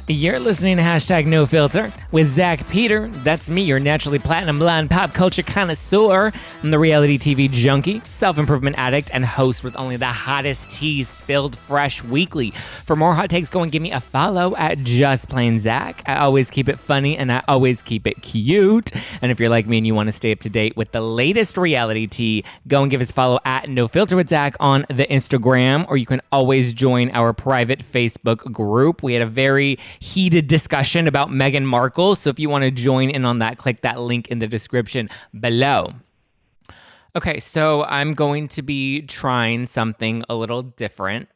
You're listening to Hashtag No Filter with Zack Peter. That's me, your naturally platinum blonde pop culture connoisseur. I'm the reality TV junkie, self-improvement addict, and host with only the hottest tea spilled fresh weekly. For more hot takes, go and give me a follow at Just Plain Zack. I always keep it funny and I always keep it cute. And if you're like me and you want to stay up to date with the latest reality tea, go and give us a follow at No Filter with Zack on the Instagram, or you can always join our private Facebook group. We had a very heated discussion about Meghan Markle, so if you want to join in on that, click that link in the description below. Okay, so I'm going to be trying something a little different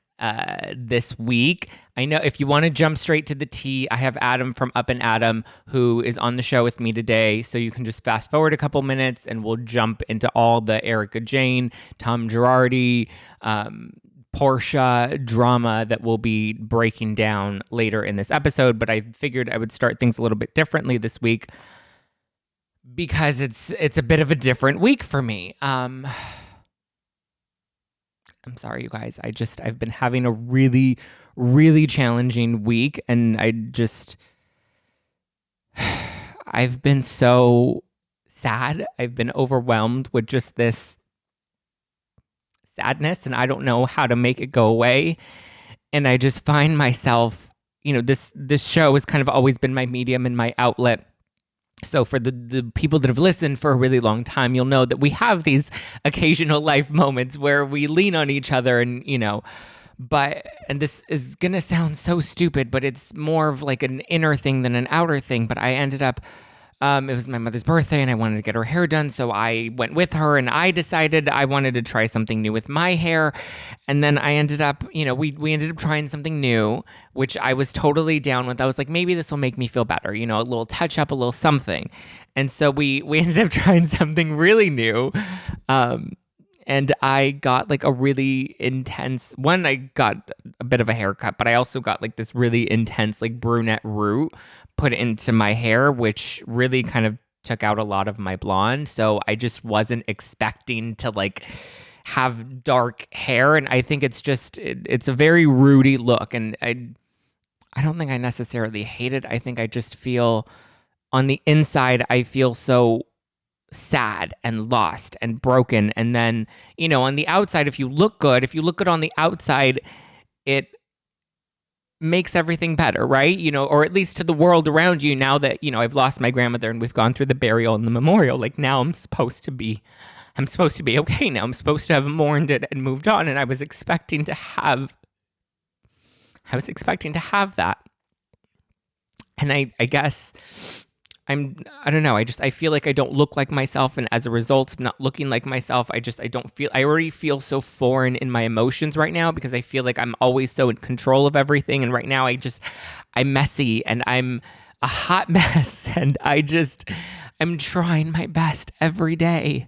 this week. I know if you want to jump straight to the tea, I have Adam from Up and Adam who is on the show with me today, so you can just fast forward a couple minutes and we'll jump into all the Erica Jane, Tom Girardi, Porsha drama that we'll be breaking down later in this episode, but I figured I would start things a little bit differently this week because it's a bit of a different week for me. I'm sorry, you guys. I've been having a really, really challenging week, and I've been so sad. I've been overwhelmed with just this sadness, and I don't know how to make it go away. And I just find myself, this show has kind of always been my medium and my outlet. So for the people that have listened for a really long time, you'll know that we have these occasional life moments where we lean on each other and this is going to sound so stupid, but it's more of like an inner thing than an outer thing. But I ended up, it was my mother's birthday and I wanted to get her hair done. So I went with her and I decided I wanted to try something new with my hair. And then I ended up, we ended up trying something new, which I was totally down with. I was like, maybe this will make me feel better, a little touch up, a little something. And so we ended up trying something really new. And I got like a really intense one. I got a bit of a haircut, but I also got like this really intense like brunette root put into my hair, which really kind of took out a lot of my blonde. So I just wasn't expecting to like have dark hair. And I think it's a very rooty look. And I don't think I necessarily hate it. I think I just feel on the inside, I feel so sad and lost and broken. And then, on the outside, if you look good on the outside, it makes everything better, right? Or at least to the world around you. Now that, I've lost my grandmother and we've gone through the burial and the memorial, like now I'm supposed to be okay now. I'm supposed to have mourned it and moved on. And I was expecting to have that. And I guess I don't know. I feel like I don't look like myself. And as a result of not looking like myself, I already feel so foreign in my emotions right now because I feel like I'm always so in control of everything. And right now I'm messy and I'm a hot mess. And I'm trying my best every day.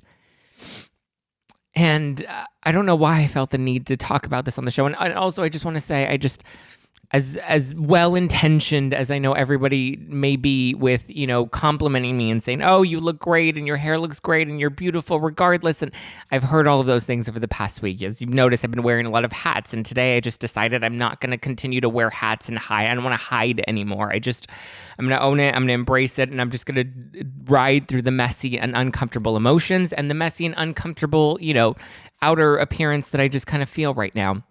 And I don't know why I felt the need to talk about this on the show. And also I just want to say, as well-intentioned as I know everybody may be with, complimenting me and saying, oh, you look great and your hair looks great and you're beautiful regardless. And I've heard all of those things over the past week. As you've noticed, I've been wearing a lot of hats. And today I just decided I'm not going to continue to wear hats and hide. I don't want to hide anymore. I'm going to own it. I'm going to embrace it. And I'm just going to ride through the messy and uncomfortable emotions and the messy and uncomfortable, outer appearance that I just kind of feel right now.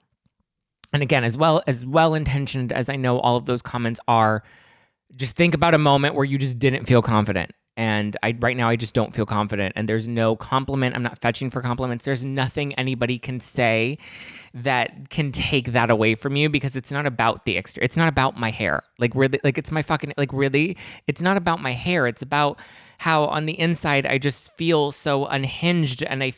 And again, as well-intentioned as I know all of those comments are, just think about a moment where you just didn't feel confident. And right now I just don't feel confident. And there's no compliment. I'm not fetching for compliments. There's nothing anybody can say that can take that away from you because it's not about the exterior. It's not about my hair. Like really, like it's my fucking, like really, it's not about my hair. It's about how on the inside I just feel so unhinged and I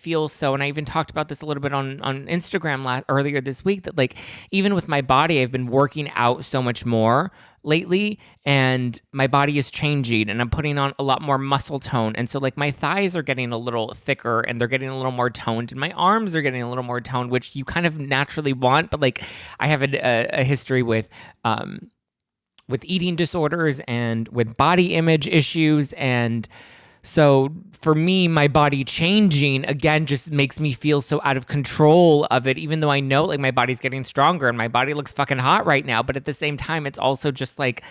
even talked about this a little bit on Instagram earlier this week that like even with my body I've been working out so much more lately and my body is changing and I'm putting on a lot more muscle tone and so like my thighs are getting a little thicker and they're getting a little more toned and my arms are getting a little more toned, which you kind of naturally want, but like I have a history with eating disorders and with body image issues and So for me, my body changing again just makes me feel so out of control of it, even though I know like my body's getting stronger and my body looks fucking hot right now. But at the same time, it's also just like,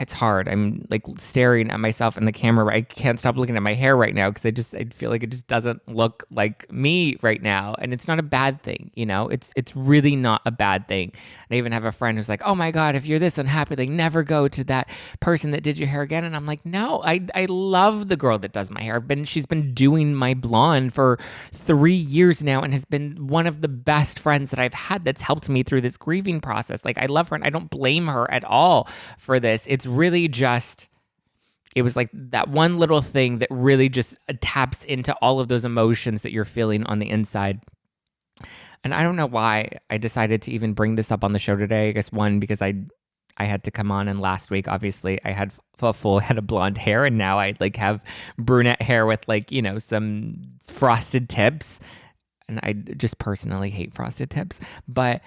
it's hard. I'm like staring at myself in the camera. I can't stop looking at my hair right now because I feel like it just doesn't look like me right now. And it's not a bad thing, you know? It's really not a bad thing. And I even have a friend who's like, "Oh my God, if you're this unhappy, like never go to that person that did your hair again." And I'm like, no, I love the girl that does my hair. She's been doing my blonde for 3 years now and has been one of the best friends that I've had that's helped me through this grieving process. Like I love her and I don't blame her at all for this. It's really just, it was like that one little thing that really just taps into all of those emotions that you're feeling on the inside. And I don't know why I decided to even bring this up on the show today. I guess one, because I had to come on, and last week, obviously, I had a full head of blonde hair, and now I like have brunette hair with like, you know, some frosted tips. And I just personally hate frosted tips, but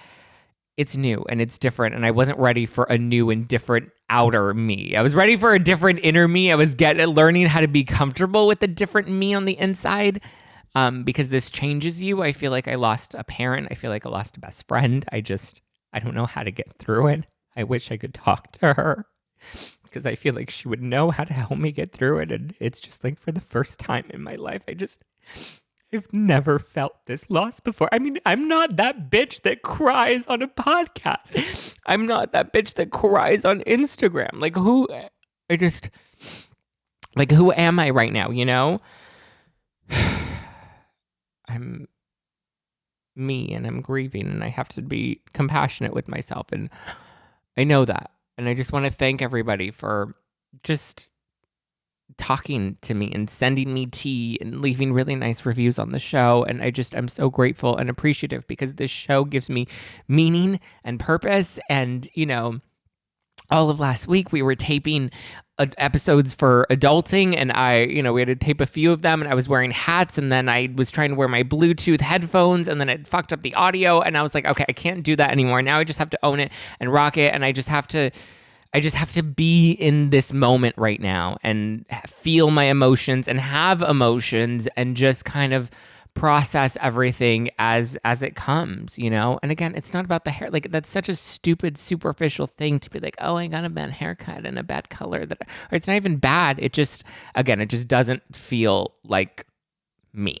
it's new and it's different, and I wasn't ready for a new and different outer me. I was ready for a different inner me. I was learning how to be comfortable with the different me on the inside, because this changes you. I feel like I lost a parent. I feel like I lost a best friend. I don't know how to get through it. I wish I could talk to her because I feel like she would know how to help me get through it. And it's just like for the first time in my life, I've never felt this loss before. I mean, I'm not that bitch that cries on a podcast. I'm not that bitch that cries on Instagram. Like who am I right now, you know? I'm me and I'm grieving and I have to be compassionate with myself. And I know that. And I just want to thank everybody for just talking to me and sending me tea and leaving really nice reviews on the show. And I'm so grateful and appreciative because this show gives me meaning and purpose. And, you know, all of last week we were taping episodes for adulting, and we had to tape a few of them, and I was wearing hats, and then I was trying to wear my Bluetooth headphones, and then it fucked up the audio, and I was like, okay, I can't do that anymore. Now I just have to own it and rock it, and I just have to be in this moment right now and feel my emotions and have emotions and just kind of process everything as it comes, you know? And again, it's not about the hair. Like, that's such a stupid, superficial thing to be like, oh, I got a bad haircut and a bad color. Or it's not even bad. It just doesn't feel like me.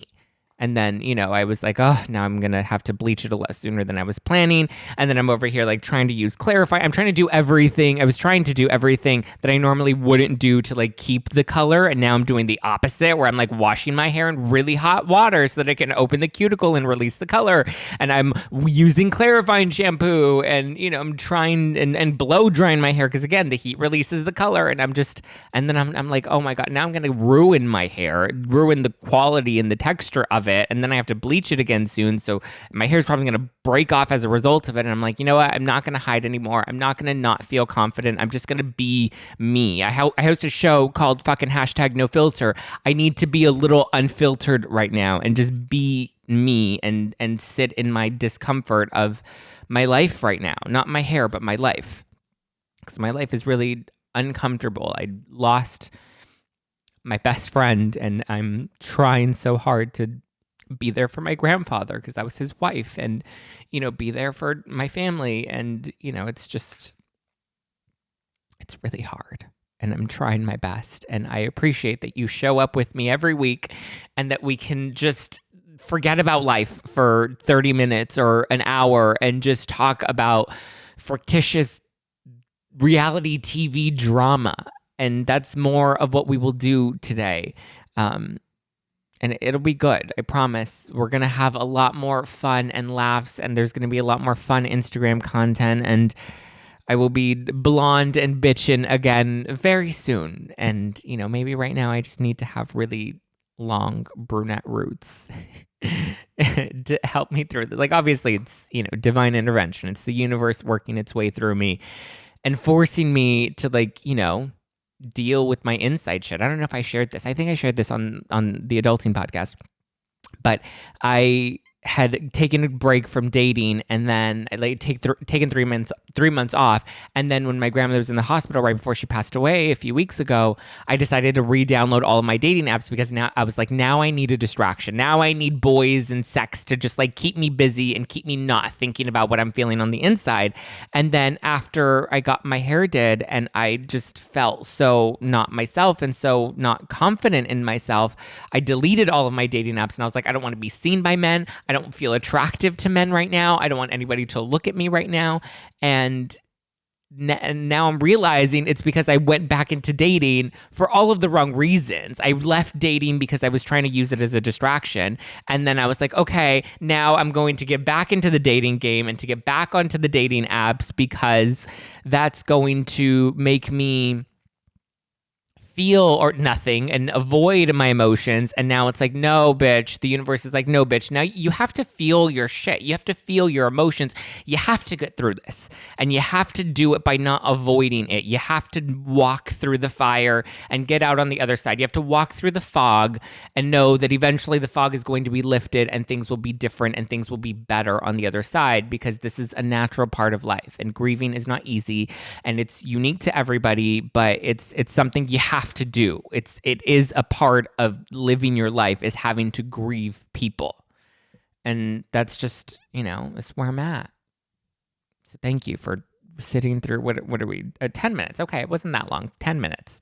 And then, you know, I was like, oh, now I'm going to have to bleach it a lot sooner than I was planning. And then I'm over here like trying to use clarify. I'm trying to do everything. I was trying to do everything that I normally wouldn't do to like keep the color. And now I'm doing the opposite where I'm like washing my hair in really hot water so that I can open the cuticle and release the color. And I'm using clarifying shampoo and, you know, I'm trying and blow drying my hair because again, the heat releases the color. And then I'm like, oh my God, now I'm going to ruin my hair, ruin the quality and the texture of it, and then I have to bleach it again soon, so my hair's probably going to break off as a result of it. And I'm like, you know what, I'm not going to hide anymore. I'm not going to not feel confident. I'm just going to be me. I host a show called fucking #NoFilter. I need to be a little unfiltered right now and just be me and sit in my discomfort of my life right now. Not my hair, but my life, because my life is really uncomfortable. I lost my best friend, and I'm trying so hard to be there for my grandfather because that was his wife, and, you know, be there for my family. And, you know, it's really hard, and I'm trying my best. And I appreciate that you show up with me every week and that we can just forget about life for 30 minutes or an hour and just talk about fictitious reality TV drama. And that's more of what we will do today. And it'll be good. I promise. We're going to have a lot more fun and laughs, and there's going to be a lot more fun Instagram content, and I will be blonde and bitchin' again very soon. And, you know, maybe right now I just need to have really long brunette roots to help me through. Like, obviously, it's, you know, divine intervention. It's the universe working its way through me and forcing me to, like, you know, deal with my inside shit. I don't know if I shared this. I think I shared this on the Adulting podcast, but I had taken a break from dating and then like taken 3 months off. And then when my grandmother was in the hospital right before she passed away a few weeks ago, I decided to re-download all of my dating apps because now I was like, now I need a distraction. Now I need boys and sex to just like keep me busy and keep me not thinking about what I'm feeling on the inside. And then after I got my hair did and I just felt so not myself and so not confident in myself, I deleted all of my dating apps and I was like, I don't want to be seen by men. I don't feel attractive to men right now. I don't want anybody to look at me right now. And now I'm realizing it's because I went back into dating for all of the wrong reasons. I left dating because I was trying to use it as a distraction. And then I was like, okay, now I'm going to get back into the dating game and to get back onto the dating apps because that's going to make me feel or nothing and avoid my emotions. And now it's like, no, bitch. The universe is like, no, bitch. Now you have to feel your shit. You have to feel your emotions. You have to get through this. And you have to do it by not avoiding it. You have to walk through the fire and get out on the other side. You have to walk through the fog and know that eventually the fog is going to be lifted and things will be different and things will be better on the other side because this is a natural part of life. And grieving is not easy and it's unique to everybody, but it's something you have to do. It is a part of living your life is having to grieve people. And that's just, it's where I'm at. So thank you for sitting through, what are we, 10 minutes. Okay, it wasn't that long, 10 minutes.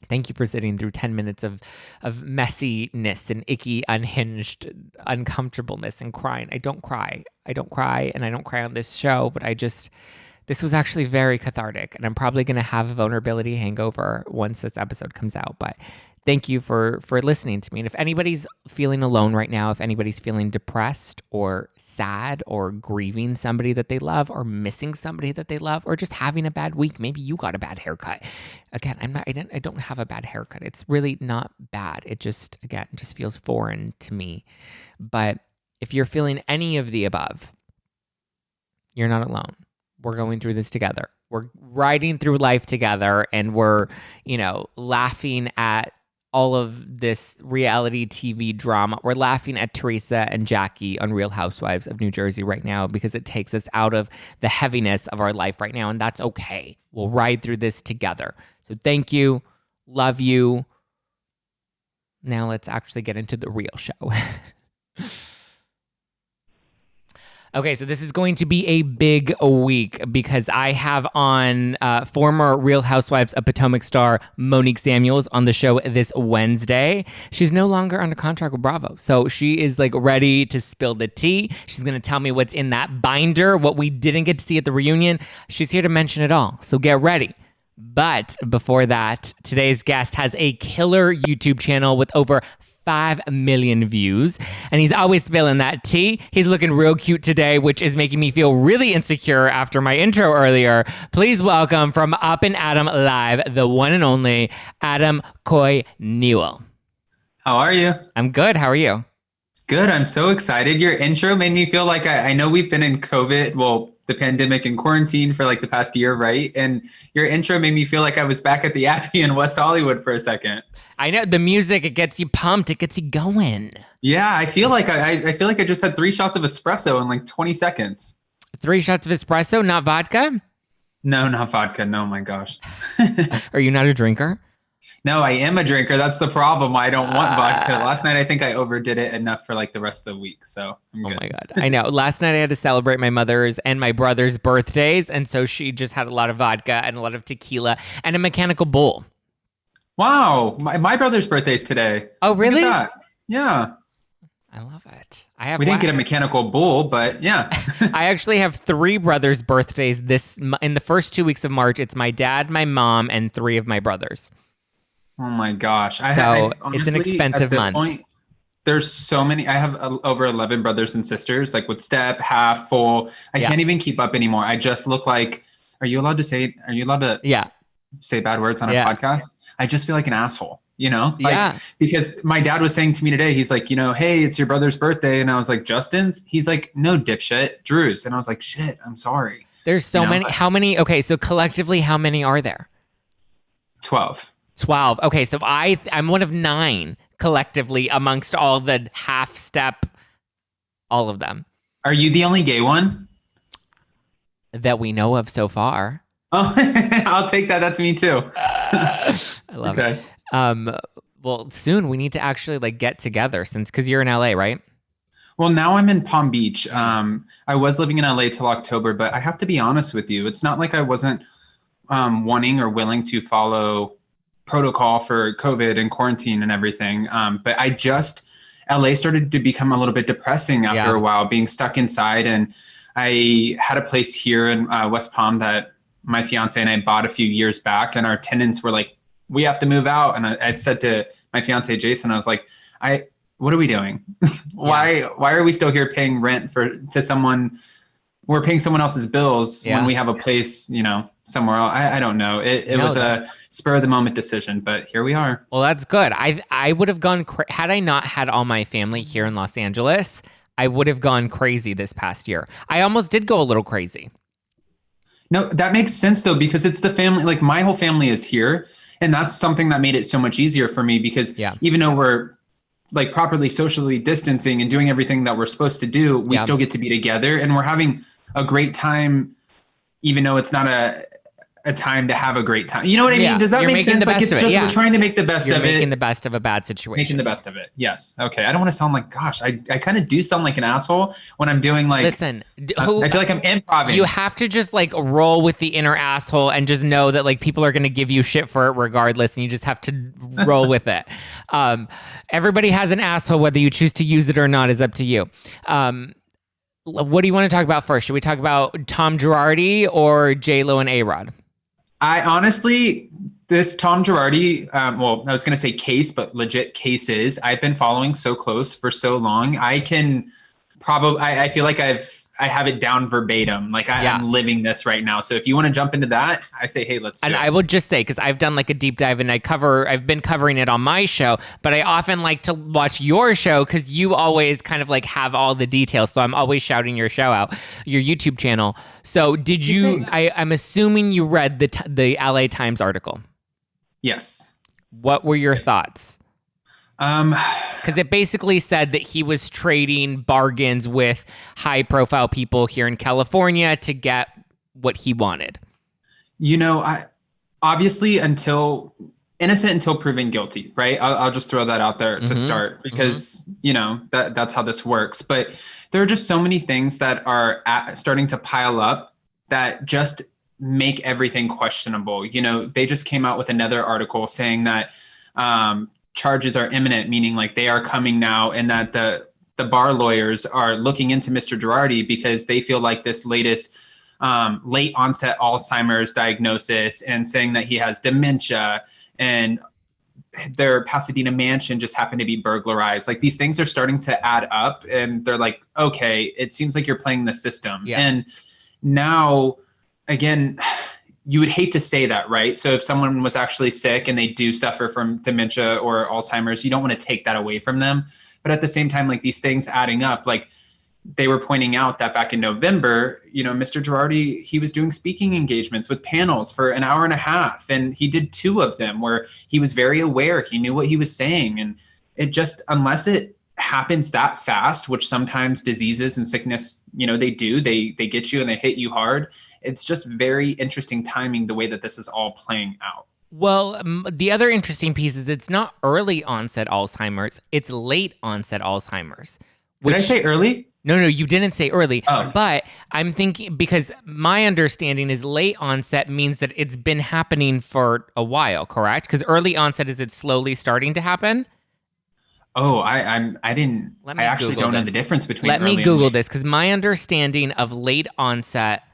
Thank you for sitting through 10 minutes of messiness and icky, unhinged uncomfortableness and crying. I don't cry and I don't cry on this show, but this was actually very cathartic, and I'm probably going to have a vulnerability hangover once this episode comes out. But thank you for listening to me. And if anybody's feeling alone right now, if anybody's feeling depressed or sad or grieving somebody that they love or missing somebody that they love or just having a bad week, maybe you got a bad haircut. Again, I don't have a bad haircut. It's really not bad. It just feels foreign to me. But if you're feeling any of the above, you're not alone. We're going through this together. We're riding through life together and we're, laughing at all of this reality TV drama. We're laughing at Teresa and Jackie on Real Housewives of New Jersey right now because it takes us out of the heaviness of our life right now. And that's okay. We'll ride through this together. So thank you. Love you. Now let's actually get into the real show. Okay, so this is going to be a big week because I have on former Real Housewives of Potomac star Monique Samuels on the show this Wednesday. She's no longer under contract with Bravo, so she is like ready to spill the tea. She's going to tell me what's in that binder, what we didn't get to see at the reunion. She's here to mention it all, so get ready. But before that, today's guest has a killer YouTube channel with over 5 million views, and he's always spilling that tea. He's looking real cute today, which is making me feel really insecure after my intro earlier. Please welcome from Up and Adam Live, the one and only Adam Coy Newell. How are you? I'm good. How are you? Good. I'm so excited. Your intro made me feel like I know we've been in COVID, well, the pandemic and quarantine for like the past year, right? And your intro made me feel like I was back at the Abbey in West Hollywood for a second. I know the music, it gets you pumped, it gets you going. Yeah, I feel like I feel like I just had 3 shots of espresso in like 20 seconds. 3 shots of espresso, not vodka? No, not vodka. No, my gosh. Are you not a drinker? No, I am a drinker. That's the problem. I don't want vodka. Last night, I think I overdid it enough for like the rest of the week. So I'm good. Oh my God. I know. Last night I had to celebrate my mother's and my brother's birthdays. And so she just had a lot of vodka and a lot of tequila and a mechanical bull. Wow. My brother's birthday's today. Oh, really? Yeah. I love it. We didn't get a mechanical bull, but yeah. I actually have 3 brothers' birthdays in the first 2 weeks of March. It's my dad, my mom, and 3 of my brothers. Oh my gosh. Honestly, it's an expensive month. Point, there's so many. I have over 11 brothers and sisters, like with step, half, full. I can't even keep up anymore. I just look like, are you allowed to say bad words on a podcast? I just feel like an asshole, because my dad was saying to me today, he's like, hey, it's your brother's birthday. And I was like, Justin's? He's like, no, dipshit, Drew's. And I was like, shit, I'm sorry. There's so many. How many? Okay. So collectively, how many are there? 12. 12. Okay, so I'm one of 9 collectively amongst all the half step All of them. Are you the only gay one? That we know of so far. Oh, I'll take that. That's me too. I love it. Well, soon we need to actually like get together because you're in LA, right? Well, now I'm in Palm Beach. I was living in LA till October, but I have to be honest with you. It's not like I wasn't wanting or willing to follow protocol for COVID and quarantine and everything. But LA started to become a little bit depressing after a while, being stuck inside. And I had a place here in West Palm that my fiance and I bought a few years back, and our tenants were like, we have to move out. And I said to my fiance, Jason, I was like, what are we doing? Why are we still here paying rent to someone? We're paying someone else's bills when we have a place, somewhere else. I don't know. It was a spur of the moment decision, but here we are. Well, that's good. I would have gone, had I not had all my family here in Los Angeles, I would have gone crazy this past year. I almost did go a little crazy. No, that makes sense though, because it's the family, like my whole family is here. And that's something that made it so much easier for me because even though we're like properly socially distancing and doing everything that we're supposed to do, we still get to be together and we're having a great time, even though it's not a time to have a great time. You know what I mean? Does that make sense? Like it's just, we're trying to make the best of it. You're making the best of a bad situation. Making the best of it. Yes. Okay. I don't want to sound like, gosh, I kind of do sound like an asshole when I'm doing like, listen, I feel like I'm improvising. You have to just like roll with the inner asshole and just know that like people are going to give you shit for it regardless. And you just have to roll with it. Everybody has an asshole, whether you choose to use it or not is up to you. What do you want to talk about first? Should we talk about Tom Girardi or J-Lo and A-Rod? I honestly, this Tom Girardi, well, I was going to say case, but legit cases, I've been following so close for so long. I can probably, I feel like I have it down verbatim. Like I'm living this right now. So if you want to jump into that, I say, hey, let's do it. And I will just say, because I've done like a deep dive and I've been covering it on my show, but I often like to watch your show because you always kind of like have all the details. So I'm always shouting your show out, your YouTube channel. So did you, I'm assuming you read the LA Times article. Yes. What were your thoughts? Because it basically said that he was trading bargains with high-profile people here in California to get what he wanted. I obviously innocent until proven guilty, right? I'll just throw that out there to start because that's how this works. But there are just so many things that are starting to pile up that just make everything questionable. They just came out with another article saying that charges are imminent, meaning like they are coming now, and that the bar lawyers are looking into Mr. Girardi because they feel like this latest late onset Alzheimer's diagnosis and saying that he has dementia and their Pasadena mansion just happened to be burglarized. Like these things are starting to add up and they're like, okay, it seems like you're playing the system. Yeah. And now again, you would hate to say that, right? So if someone was actually sick and they do suffer from dementia or Alzheimer's, you don't want to take that away from them. But at the same time, like these things adding up, like they were pointing out that back in November, Mr. Girardi, he was doing speaking engagements with panels for an hour and a half. And he did 2 of them where he was very aware. He knew what he was saying. And it just, unless it happens that fast, which sometimes diseases and sickness, they do, they get you and they hit you hard. It's just very interesting timing, the way that this is all playing out. Well, the other interesting piece is it's not early onset Alzheimer's, it's late onset Alzheimer's. Did I say early? No, you didn't say early. Oh. But I'm thinking, because my understanding is late onset means that it's been happening for a while, correct? Because early onset is it slowly starting to happen? Oh, I actually don't know the difference between. Let me Google this, because my understanding of late onset.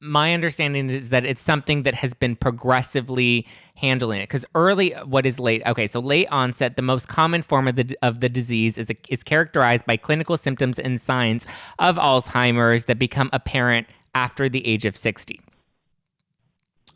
My understanding is that it's something that has been progressively handling it. Because what is late? Okay, so late onset, the most common form of the disease is characterized by clinical symptoms and signs of Alzheimer's that become apparent after the age of 60.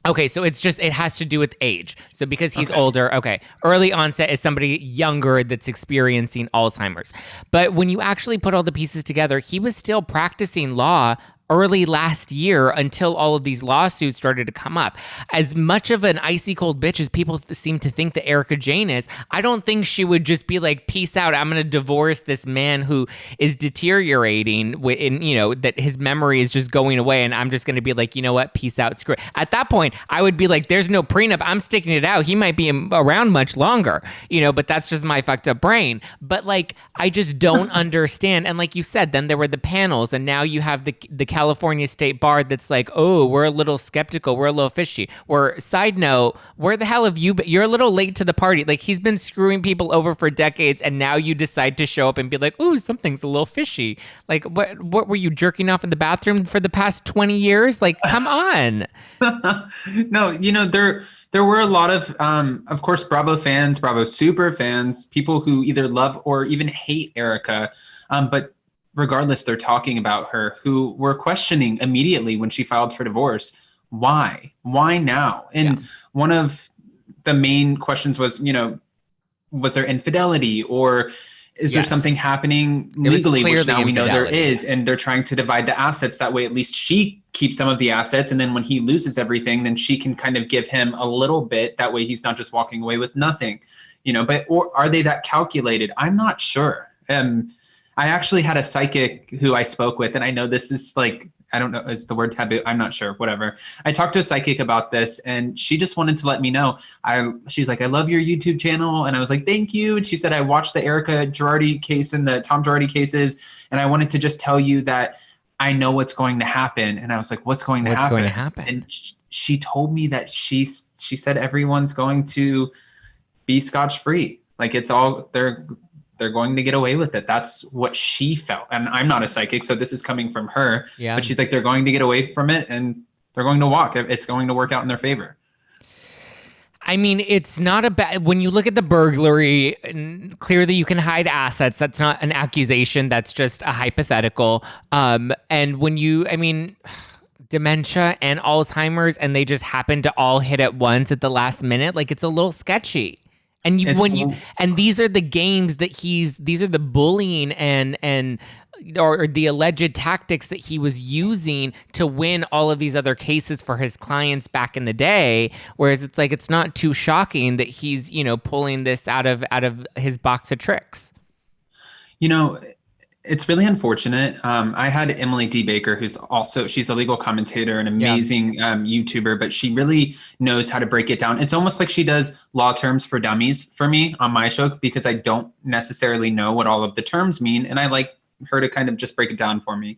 Okay, so it has to do with age. So because he's older, okay. Early onset is somebody younger that's experiencing Alzheimer's. But when you actually put all the pieces together, he was still practicing law early last year until all of these lawsuits started to come up. As much of an icy cold bitch as people seem to think that Erica Jane is, I don't think she would just be like, peace out, I'm going to divorce this man who is deteriorating in, you know, that his memory is just going away, and I'm just going to be like, you know what, peace out, screw it. At that point, I would be like, there's no prenup, I'm sticking it out. He might be around much longer, you know, but that's just my fucked up brain. But like, I just don't understand. And like you said, then there were the panels, and now you have the California State Bar that's like, oh, we're a little skeptical, we're a little fishy. Or side note, where the hell have you been? You're a little late to the party. Like, he's been screwing people over for decades, and now you decide to show up and be like, ooh, something's a little fishy. Like, what were you, jerking off in the bathroom for the past 20 years? Like, come on. No, you know, there were a lot of course, Bravo fans, Bravo super fans, people who either love or even hate Erica, but regardless, they're talking about her, who were questioning immediately when she filed for divorce. Why now? And one of the main questions was, you know, was there infidelity, or is there something happening legally, which now we know there is, and they're trying to divide the assets. That way, at least she keeps some of the assets, and then when he loses everything, then she can kind of give him a little bit. That way he's not just walking away with nothing, you know. But or are they that calculated? I'm not sure. I actually had a psychic who I spoke with, and I know this is like, I don't know, is the word taboo? I'm not sure, whatever. I talked to a psychic about this, and she just wanted to let me know. She's like, I love your YouTube channel. And I was like, thank you. And she said, I watched the Erica Girardi case and the Tom Girardi cases, and I wanted to just tell you that I know what's going to happen. And I was like, what's going to happen? What's going to happen? And she told me that she said everyone's going to be scotch-free. Like, it's all, they're going to get away with it. That's what she felt. And I'm not a psychic, so this is coming from her. Yeah. But she's like, they're going to get away from it, and they're going to walk. It's going to work out in their favor. I mean, it's not a bad, when you look at the burglary, clearly you can hide assets. That's not an accusation. That's just a hypothetical. And when you, I mean, dementia and Alzheimer's, and they just happen to all hit at once at the last minute, like, it's a little sketchy. And and these are the games that these are the bullying and or the alleged tactics that he was using to win all of these other cases for his clients back in the day. Whereas it's like, it's not too shocking that he's, you know, pulling this out of his box of tricks. You know, it's really unfortunate. I had Emily D. Baker, she's a legal commentator, an amazing YouTuber, but she really knows how to break it down. It's almost like she does law terms for dummies for me on my show, because I don't necessarily know what all of the terms mean. And I like her to kind of just break it down for me.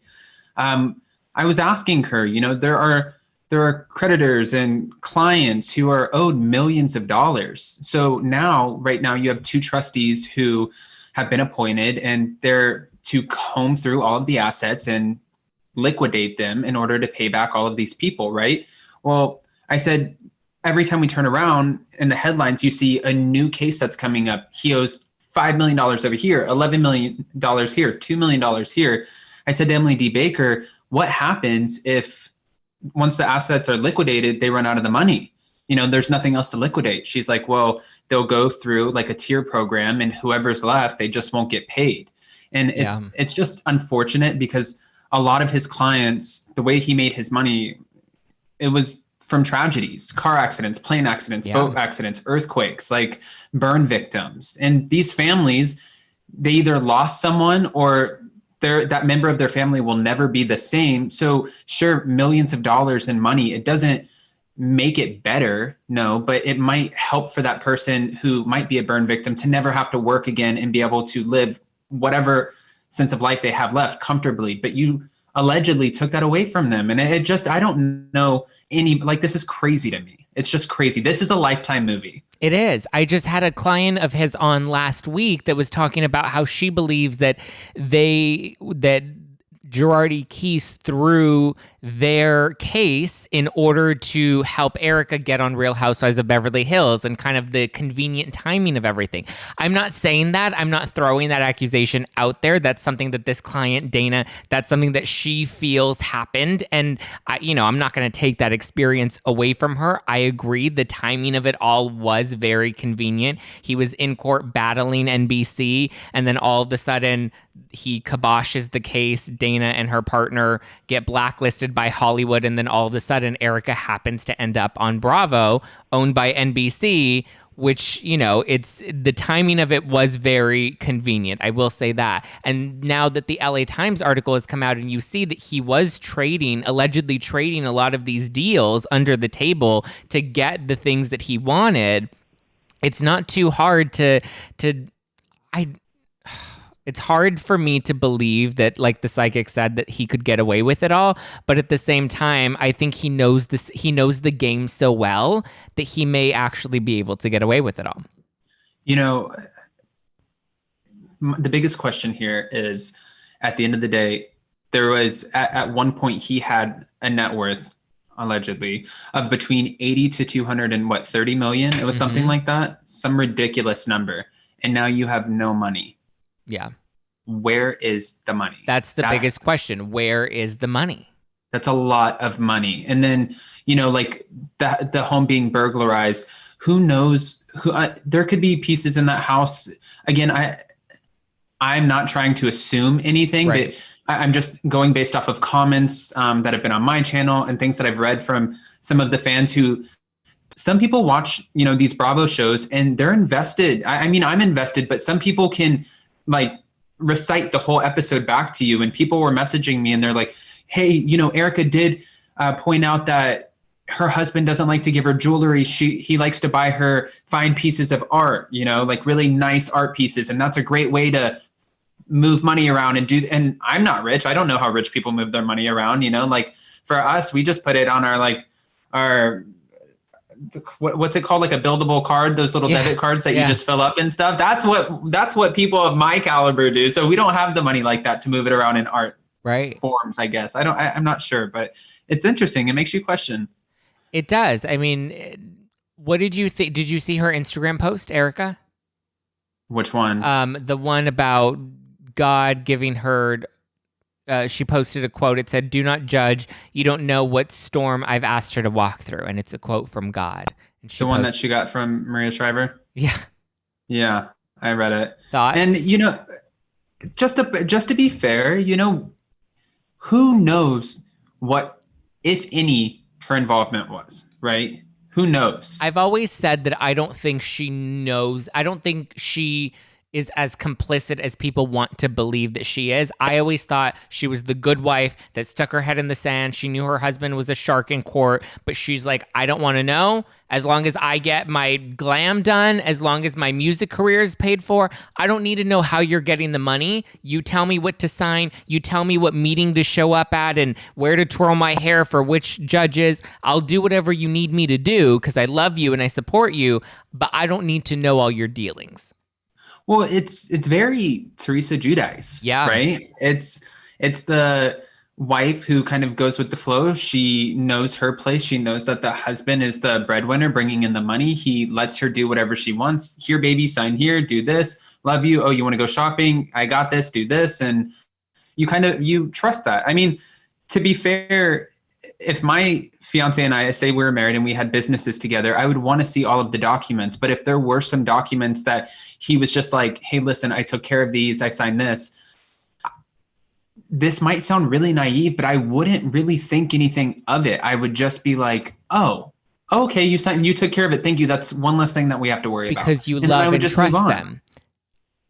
I was asking her, you know, there are creditors and clients who are owed millions of dollars. So right now you have two trustees who have been appointed, and they're to comb through all of the assets and liquidate them in order to pay back all of these people, right? Well, I said, every time we turn around in the headlines, you see a new case that's coming up. He owes $5 million over here, $11 million here, $2 million here. I said to Emily D. Baker, what happens if once the assets are liquidated, they run out of the money? You know, there's nothing else to liquidate. She's like, well, they'll go through like a tier program, and whoever's left, they just won't get paid. And it's just unfortunate, because a lot of his clients, the way he made his money, it was from tragedies, car accidents, plane accidents, boat accidents, earthquakes, like burn victims. And these families, they either lost someone, or that member of their family will never be the same. So sure, millions of dollars in money, it doesn't make it better, no, but it might help for that person who might be a burn victim to never have to work again and be able to live whatever sense of life they have left comfortably. But you allegedly took that away from them. And it just, I don't know this is crazy to me. It's just crazy. This is a Lifetime movie. It is. I just had a client of his on last week that was talking about how she believes that Girardi Keese threw their case in order to help Erica get on Real Housewives of Beverly Hills and kind of the convenient timing of everything. I'm not saying that. I'm not throwing that accusation out there. That's something that this client, Dana, that's something that she feels happened. And, I'm not going to take that experience away from her. I agree. The timing of it all was very convenient. He was in court battling NBC, and then all of a sudden he kiboshes the case. Dana and her partner get blacklisted by Hollywood, and then all of a sudden Erica happens to end up on Bravo, owned by NBC, which, it's the timing of it was very convenient. I will say that. And now that the LA Times article has come out and you see that he was allegedly trading a lot of these deals under the table to get the things that he wanted, it's not too hard it's hard for me to believe that, like the psychic said, that he could get away with it all. But at the same time, I think he knows the game so well that he may actually be able to get away with it all. The biggest question here is, at the end of the day, there was at one point he had a net worth, allegedly, of between 80 to 230 million. It was something like that, some ridiculous number. And now you have no money. Yeah. Where is the money? That's the biggest question. Where is the money? That's a lot of money. And then, like the home being burglarized, who knows there could be pieces in that house. Again, I'm not trying to assume anything, right, but I'm just going based off of comments that have been on my channel and things that I've read from some of the fans who, some people watch, these Bravo shows and they're invested. I mean, I'm invested, but some people can recite the whole episode back to you. And people were messaging me and they're like, hey, Erica did point out that her husband doesn't like to give her jewelry. He likes to buy her fine pieces of art, like really nice art pieces. And that's a great way to move money around and I'm not rich. I don't know how rich people move their money around, like for us, we just put it on our what's it called? Like a buildable card, those little debit cards that you just fill up and stuff. That's what people of my caliber do. So we don't have the money like that to move it around in art forms, I guess. I'm not sure, but it's interesting. It makes you question. It does. I mean, what did you think? Did you see her Instagram post, Erica? Which one? The one about God giving her, she posted a quote. It said, "Do not judge. You don't know what storm I've asked her to walk through." And it's a quote from God. And the one that she got from Maria Shriver? Yeah. Yeah, I read it. Thoughts? And, just to be fair, who knows what, if any, her involvement was, right? Who knows? I've always said that I don't think she knows. I don't think she is as complicit as people want to believe that she is. I always thought she was the good wife that stuck her head in the sand. She knew her husband was a shark in court, but she's like, I don't want to know. As long as I get my glam done, as long as my music career is paid for, I don't need to know how you're getting the money. You tell me what to sign. You tell me what meeting to show up at and where to twirl my hair for which judges. I'll do whatever you need me to do because I love you and I support you, but I don't need to know all your dealings. Well, it's very Teresa Giudice, right? It's the wife who kind of goes with the flow. She knows her place. She knows that the husband is the breadwinner bringing in the money. He lets her do whatever she wants. Here, baby, sign here, do this. Love you. Oh, you want to go shopping? I got this, do this. And you trust that. I mean, to be fair, if my fiance and I say we were married and we had businesses together, I would want to see all of the documents. But if there were some documents that he was just like, hey, listen, I took care of these, I signed this. This might sound really naive, but I wouldn't really think anything of it. I would just be like, oh, okay, you took care of it. Thank you. That's one less thing that we have to worry about. Because you love and trust them.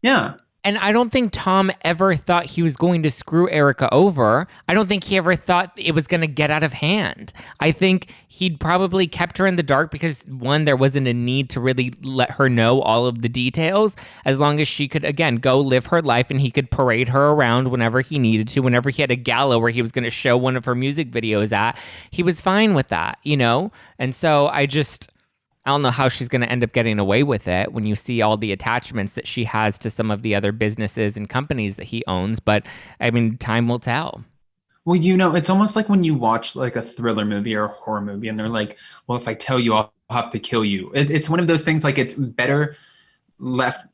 Yeah. And I don't think Tom ever thought he was going to screw Erica over. I don't think he ever thought it was going to get out of hand. I think he'd probably kept her in the dark because, one, there wasn't a need to really let her know all of the details, as long as she could, again, go live her life and he could parade her around whenever he needed to. Whenever he had a gala where he was going to show one of her music videos at, he was fine with that, And so I don't know how she's going to end up getting away with it when you see all the attachments that she has to some of the other businesses and companies that he owns. But I mean, time will tell. Well, you know, it's almost like when you watch like a thriller movie or a horror movie and they're like, well, if I tell you, I'll have to kill you. It's one of those things like it's better left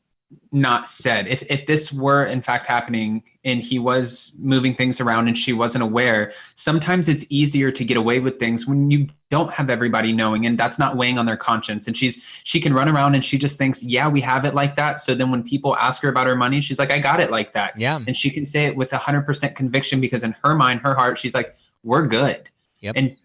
not said. If this were in fact happening and he was moving things around and she wasn't aware, sometimes it's easier to get away with things when you don't have everybody knowing and that's not weighing on their conscience. And she can run around and she just thinks, yeah, we have it like that. So then when people ask her about her money, she's like, I got it like that. Yeah. And she can say it with 100% conviction because in her mind, her heart, she's like, we're good. Yep. And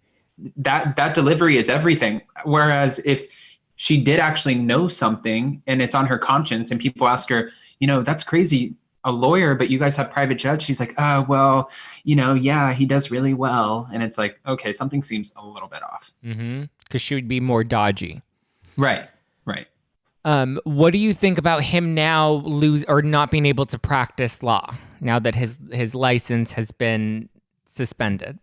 that delivery is everything. Whereas if she did actually know something and it's on her conscience and people ask her, you know, that's crazy, a lawyer, but you guys have private judge. She's like, oh, well, you know, yeah, he does really well. And it's like, okay, something seems a little bit off. Mm-hmm. Because she would be more dodgy. Right. What do you think about him now lose or not being able to practice law now that his license has been suspended?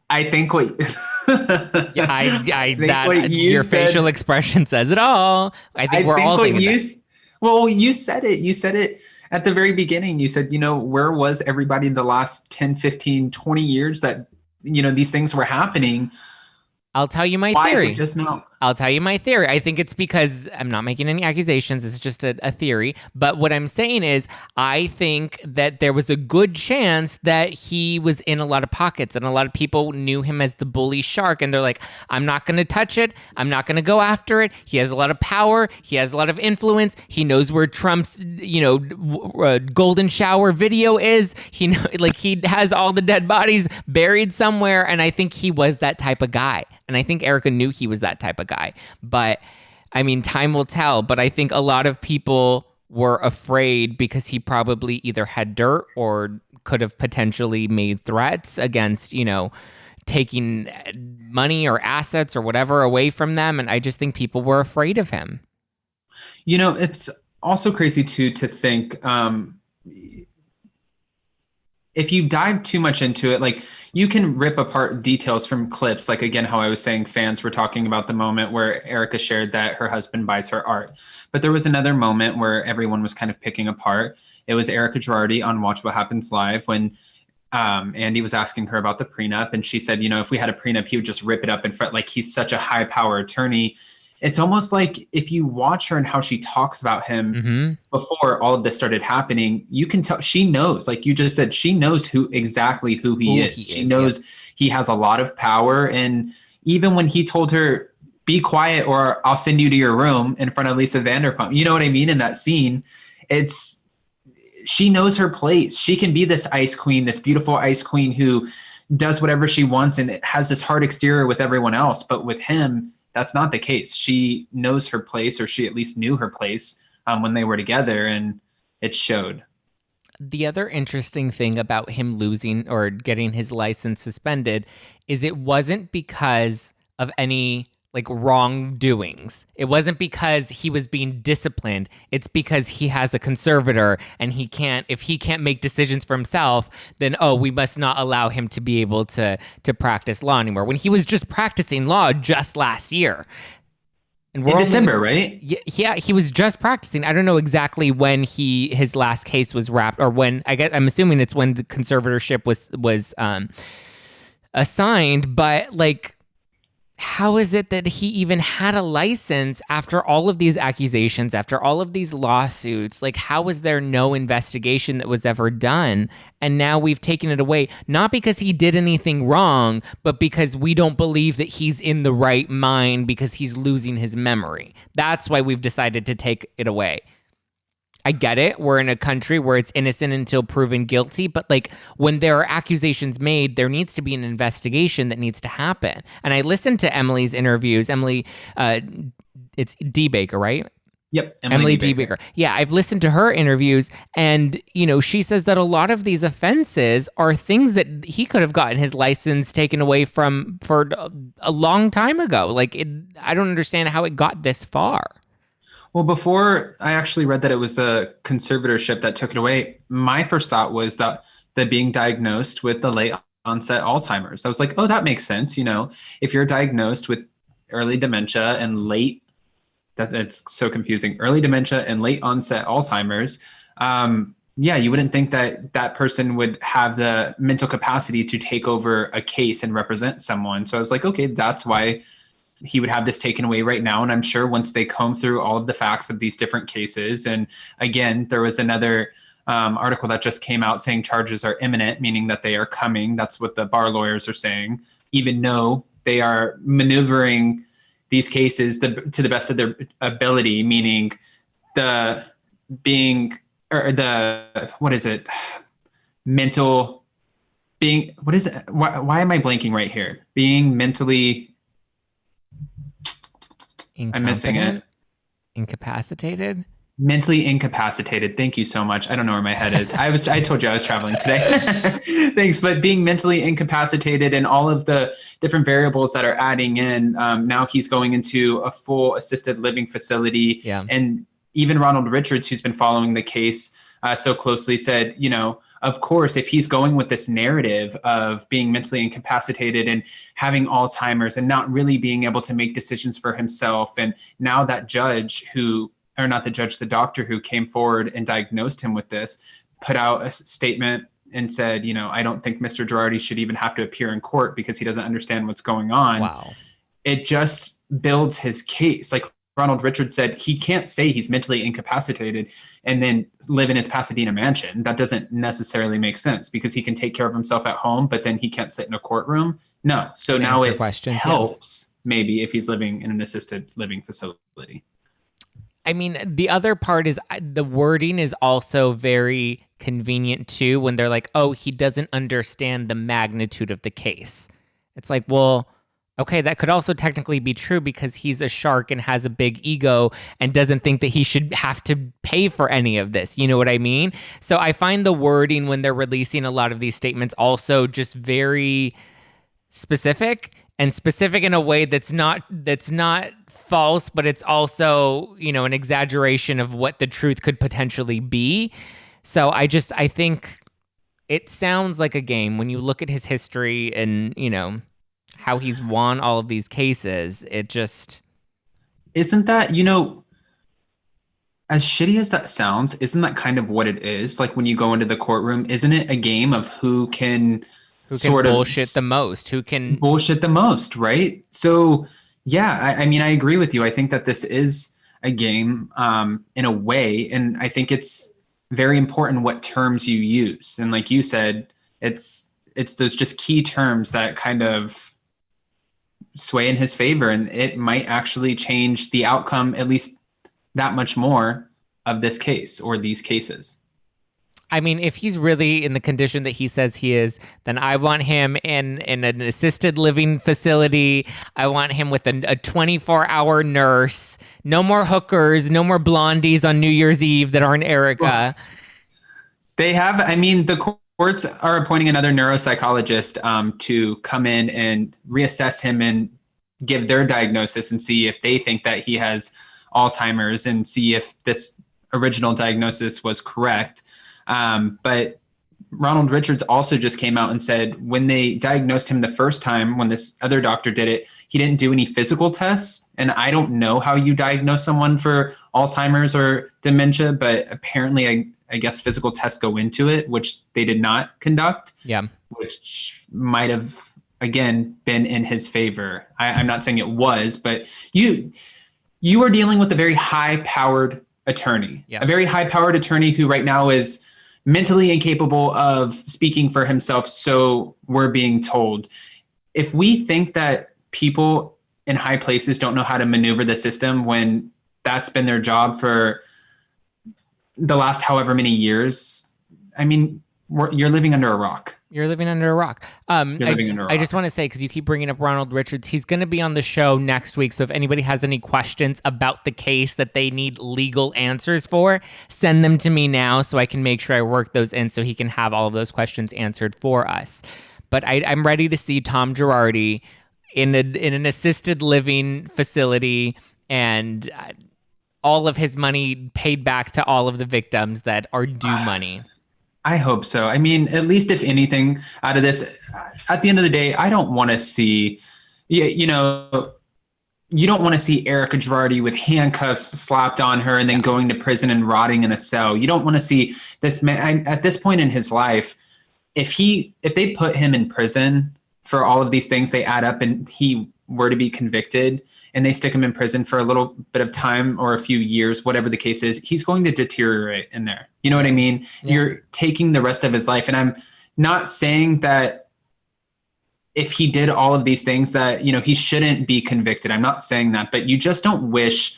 I think what your facial expression says it all. I think we're all thinking that. Well, you said it. You said it at the very beginning. You said, you know, where was everybody the last 10, 15, 20 years that, you know, these things were happening? I'll tell you my theory. Why is it just now? I'll tell you my theory. I think it's because I'm not making any accusations. It's just a theory. But what I'm saying is I think that there was a good chance that he was in a lot of pockets and a lot of people knew him as the bully shark. And they're like, I'm not going to touch it. I'm not going to go after it. He has a lot of power. He has a lot of influence. He knows where Trump's, golden shower video is. He has all the dead bodies buried somewhere. And I think he was that type of guy. And I think Erica knew he was that type of guy. But, I mean, time will tell. But I think a lot of people were afraid because he probably either had dirt or could have potentially made threats against, taking money or assets or whatever away from them. And I just think people were afraid of him. You know, it's also crazy, too, to think if you dive too much into it, like you can rip apart details from clips. Like, again, how I was saying, fans were talking about the moment where Erica shared that her husband buys her art. But there was another moment where everyone was kind of picking apart. It was Erica Girardi on Watch What Happens Live when Andy was asking her about the prenup. And she said, if we had a prenup, he would just rip it up in front. Like, he's such a high power attorney. It's almost like if you watch her and how she talks about him before all of this started happening, you can tell she knows, like you just said, she knows who he is. She knows he has a lot of power. And even when he told her, be quiet or I'll send you to your room in front of Lisa Vanderpump, you know what I mean? In that scene, she knows her place. She can be this ice queen, this beautiful ice queen who does whatever she wants and has this hard exterior with everyone else. But with him, that's not the case. She knows her place, or she at least knew her place when they were together, and it showed. The other interesting thing about him losing or getting his license suspended is it wasn't because of any wrongdoings. It wasn't because he was being disciplined. It's because he has a conservator and if he can't make decisions for himself, then, we must not allow him to be able to practice law anymore. When he was just practicing law just last year. And in December, right? Yeah, he was just practicing. I don't know exactly when his last case was wrapped or when, I'm assuming it's when the conservatorship was assigned, but how is it that he even had a license after all of these accusations, after all of these lawsuits? How was there no investigation that was ever done? And now we've taken it away, not because he did anything wrong, but because we don't believe that he's in the right mind because he's losing his memory. That's why we've decided to take it away. I get it. We're in a country where it's innocent until proven guilty. But when there are accusations made, there needs to be an investigation that needs to happen. And I listened to Emily's interviews. Emily, it's D. Baker, right? Yep. Emily D. Baker. Yeah, I've listened to her interviews. And, she says that a lot of these offenses are things that he could have gotten his license taken away from for a long time ago. I don't understand how it got this far. Well, before I actually read that it was the conservatorship that took it away, my first thought was that the being diagnosed with the late onset Alzheimer's. I was like, oh, that makes sense. If you're diagnosed with early dementia and that's so confusing. Early dementia and late onset Alzheimer's, yeah, you wouldn't think that that person would have the mental capacity to take over a case and represent someone. So I was like, okay, that's why he would have this taken away right now. And I'm sure once they comb through all of the facts of these different cases, and again, there was another article that just came out saying charges are imminent, meaning that they are coming. That's what the bar lawyers are saying, even though they are maneuvering these cases to the best of their ability, meaning the being or the what is it mental being what is it why am I blanking right here being mentally I'm missing it incapacitated mentally incapacitated. Thank you so much. I don't know where my head is. I told you I was traveling today. Thanks. But being mentally incapacitated and all of the different variables that are adding in, now he's going into a full assisted living facility. Yeah. And even Ronald Richards, who's been following the case so closely, said, you know, of course, if he's going with this narrative of being mentally incapacitated and having Alzheimer's and not really being able to make decisions for himself, and now that judge who, or not the judge, the doctor who came forward and diagnosed him with this, put out a statement and said, you know, I don't think Mr. Girardi should even have to appear in court because he doesn't understand what's going on. Wow. It just builds his case. Like Ronald Richards said, he can't say he's mentally incapacitated and then live in his Pasadena mansion. That doesn't necessarily make sense because he can take care of himself at home, but then he can't sit in a courtroom. No. So now it helps maybe if he's living in an assisted living facility. I mean, the other part is the wording is also very convenient too when they're like, oh, he doesn't understand the magnitude of the case. It's like, well, okay, that could also technically be true because he's a shark and has a big ego and doesn't think that he should have to pay for any of this. You know what I mean? So I find the wording when they're releasing a lot of these statements also just very specific in a way that's not false, but it's also, you know, an exaggeration of what the truth could potentially be. So I think it sounds like a game when you look at his history and, you know, how he's won all of these cases. It just isn't that, you know, as shitty as that sounds, isn't that kind of what it is? Like when you go into the courtroom, isn't it a game of who can bullshit the most, who can bullshit the most, right? So yeah, I mean, I agree with you. I think that this is a game in a way, and I think it's very important what terms you use. And like you said, it's those just key terms that kind of sway in his favor, and it might actually change the outcome at least that much more of this case or these cases. I mean, if he's really in the condition that he says he is, then I want him in an assisted living facility. I want him with a 24-hour nurse. No more hookers. No more blondies on New Year's Eve that aren't Erica. Well, they have, I mean, the courts are appointing another neuropsychologist to come in and reassess him and give their diagnosis and see if they think that he has Alzheimer's and see if this original diagnosis was correct. But Ronald Richards also just came out and said when they diagnosed him the first time, when this other doctor did it, he didn't do any physical tests. And I don't know how you diagnose someone for Alzheimer's or dementia, but apparently I guess physical tests go into it, which they did not conduct. Yeah. Which might have, again, been in his favor. I'm not saying it was, but you are dealing with a very high-powered attorney, a very high-powered attorney who right now is mentally incapable of speaking for himself, so we're being told. If we think that people in high places don't know how to maneuver the system when that's been their job for the last however many years, I mean, you're living under a rock. You're living under a rock. I just want to say, because you keep bringing up Ronald Richards, he's going to be on the show next week. So if anybody has any questions about the case that they need legal answers for, send them to me now so I can make sure I work those in so he can have all of those questions answered for us. But I'm ready to see Tom Girardi in an assisted living facility and all of his money paid back to all of the victims that are due money. I hope so. I mean, at least if anything out of this, at the end of the day, I don't want to see, you know, you don't want to see Erica Girardi with handcuffs slapped on her and then going to prison and rotting in a cell. You don't want to see this man at this point in his life. If they put him in prison for all of these things, they add up, and he were to be convicted and they stick him in prison for a little bit of time or a few years, whatever the case is, he's going to deteriorate in there. You know what I mean? Yeah. You're taking the rest of his life. And I'm not saying that if he did all of these things that, you know, he shouldn't be convicted. I'm not saying that, but you just don't wish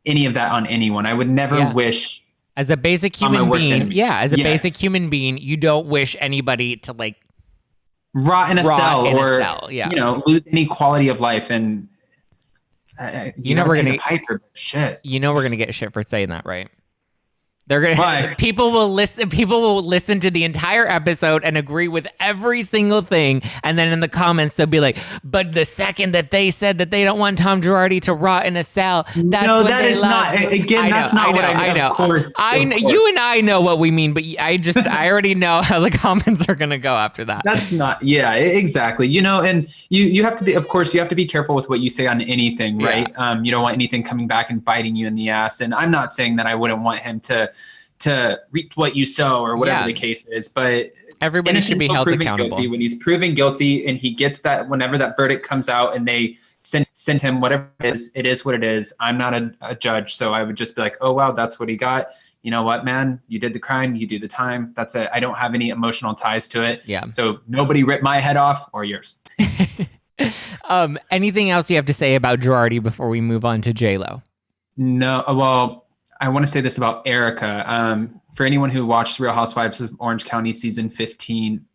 any of that on anyone. I would never wish. As a basic human being, as a basic human being, you don't wish anybody to like rot in a cell or you know, lose any quality of life. And you know we're gonna Piper, shit. You know we're gonna get shit for saying that, right? They're gonna. People will listen. People will listen to the entire episode and agree with every single thing, and then in the comments they'll be like, "But the second that they said that they don't want Tom Girardi to rot in a cell, that's no, when that they is lost." not. Again, that's not what I know. Of course, I know. You and I know what we mean, but I already know how the comments are gonna go after that. That's not. Yeah, exactly. You know, and you have to be. Of course, you have to be careful with what you say on anything, right? Yeah. You don't want anything coming back and biting you in the ass. And I'm not saying that I wouldn't want him to reap what you sow or whatever the case is, but everybody should be held accountable. Guilty, when he's proven guilty and he gets that, whenever that verdict comes out and they send him whatever it is what it is. I'm not a judge, so I would just be like, oh wow, that's what he got. You know what, man, you did the crime, you do the time. That's it. I don't have any emotional ties to it. Yeah. So nobody rip my head off or yours. Anything else you have to say about Girardi before we move on to J-Lo? No, well, I want to say this about Erica. For anyone who watched Real Housewives of Orange County season 15,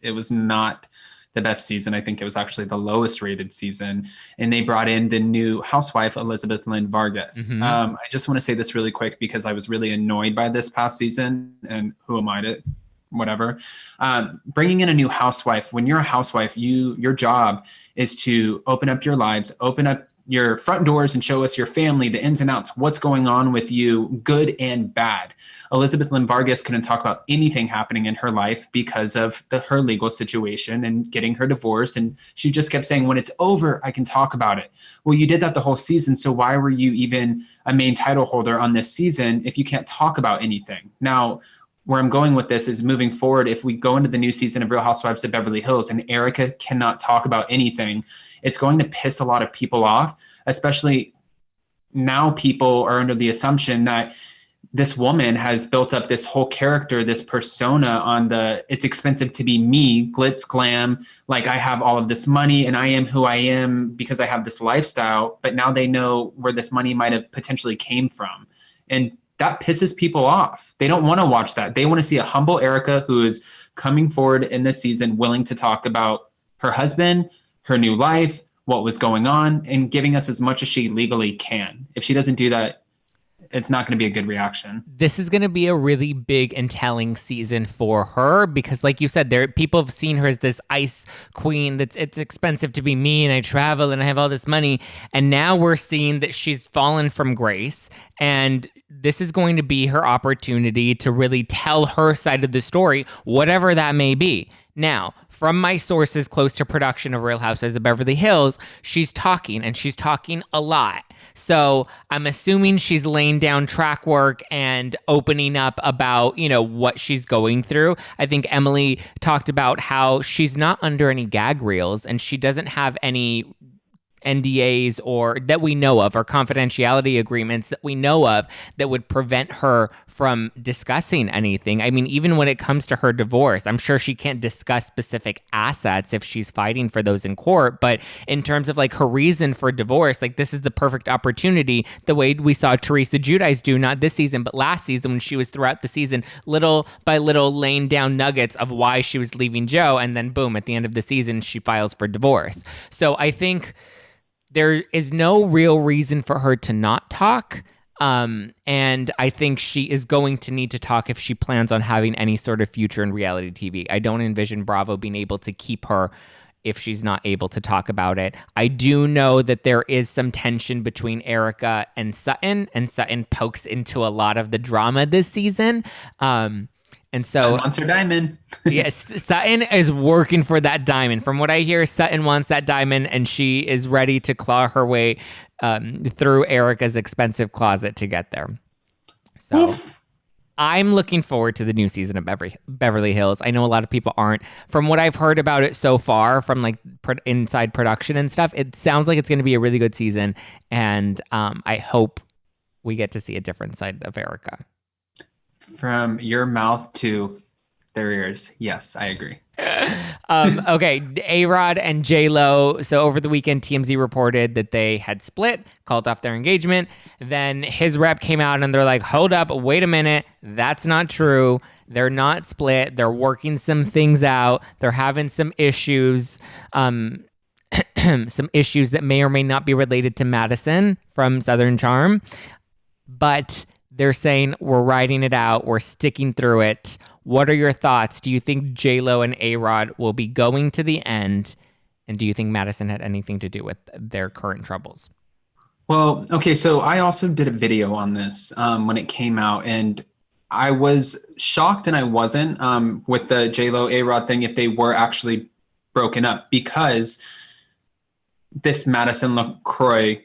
it was not the best season. I think it was actually the lowest rated season. And they brought in the new housewife, Elizabeth Lynn Vargas. Mm-hmm. I just want to say this really quick because I was really annoyed by this past season, and who am I to whatever. Bringing in a new housewife. When you're a housewife, your job is to open up your lives, open up your front doors and show us your family, the ins and outs, what's going on with you, good and bad. Elizabeth Lynn Vargas couldn't talk about anything happening in her life because of her legal situation and getting her divorce. And she just kept saying, when it's over, I can talk about it. Well, you did that the whole season. So why were you even a main title holder on this season if you can't talk about anything? Now, where I'm going with this is moving forward. If we go into the new season of Real Housewives of Beverly Hills and Erica cannot talk about anything, it's going to piss a lot of people off, especially now people are under the assumption that this woman has built up this whole character, this persona on it's expensive to be me, glitz, glam, like I have all of this money and I am who I am because I have this lifestyle, but now they know where this money might have potentially came from. And that pisses people off. They don't want to watch that. They want to see a humble Erica who is coming forward in this season, willing to talk about her husband, her new life, what was going on, and giving us as much as she legally can. If she doesn't do that, it's not going to be a good reaction. This is going to be a really big and telling season for her because, like you said, people have seen her as this ice queen. It's expensive to be me, and I travel, and I have all this money. And now we're seeing that she's fallen from grace, and this is going to be her opportunity to really tell her side of the story, whatever that may be. Now, from my sources close to production of Real Housewives of Beverly Hills, she's talking, and she's talking a lot. So I'm assuming she's laying down track work and opening up about, what she's going through. I think Emily talked about how she's not under any gag reels and she doesn't have any NDAs or that we know of, or confidentiality agreements that we know of that would prevent her from discussing anything. I mean, even when it comes to her divorce, I'm sure she can't discuss specific assets if she's fighting for those in court. But in terms of like her reason for divorce, like this is the perfect opportunity, the way we saw Teresa Giudice do, not this season, but last season when she was throughout the season, little by little laying down nuggets of why she was leaving Joe. And then boom, at the end of the season, she files for divorce. So I think there is no real reason for her to not talk. And I think she is going to need to talk if she plans on having any sort of future in reality TV. I don't envision Bravo being able to keep her if she's not able to talk about it. I do know that there is some tension between Erica and Sutton Pokes into a lot of the drama this season. And so wants her diamond. Yes, Sutton is working for that diamond. From what I hear, Sutton wants that diamond, and she is ready to claw her way through Erica's expensive closet to get there. So Oof. I'm looking forward to the new season of Beverly Hills. I know a lot of people aren't. From what I've heard about it so far, from like inside production and stuff, it sounds like it's going to be a really good season, and I hope we get to see a different side of Erica. From your mouth to their ears. Yes, I agree. Okay, A-Rod and J-Lo. So over the weekend, TMZ reported that they had split, called off their engagement. Then his rep came out and they're like, hold up, wait a minute. That's not true. They're not split. They're working some things out. They're having some issues. Some issues that may or may not be related to Madison from Southern Charm. But they're saying, we're riding it out. We're sticking through it. What are your thoughts? Do you think J-Lo and A-Rod will be going to the end? And do you think Madison had anything to do with their current troubles? Well, okay, so I also did a video on this when it came out, and I was shocked and I wasn't with the J-Lo A-Rod thing if they were actually broken up, because this Madison LaCroix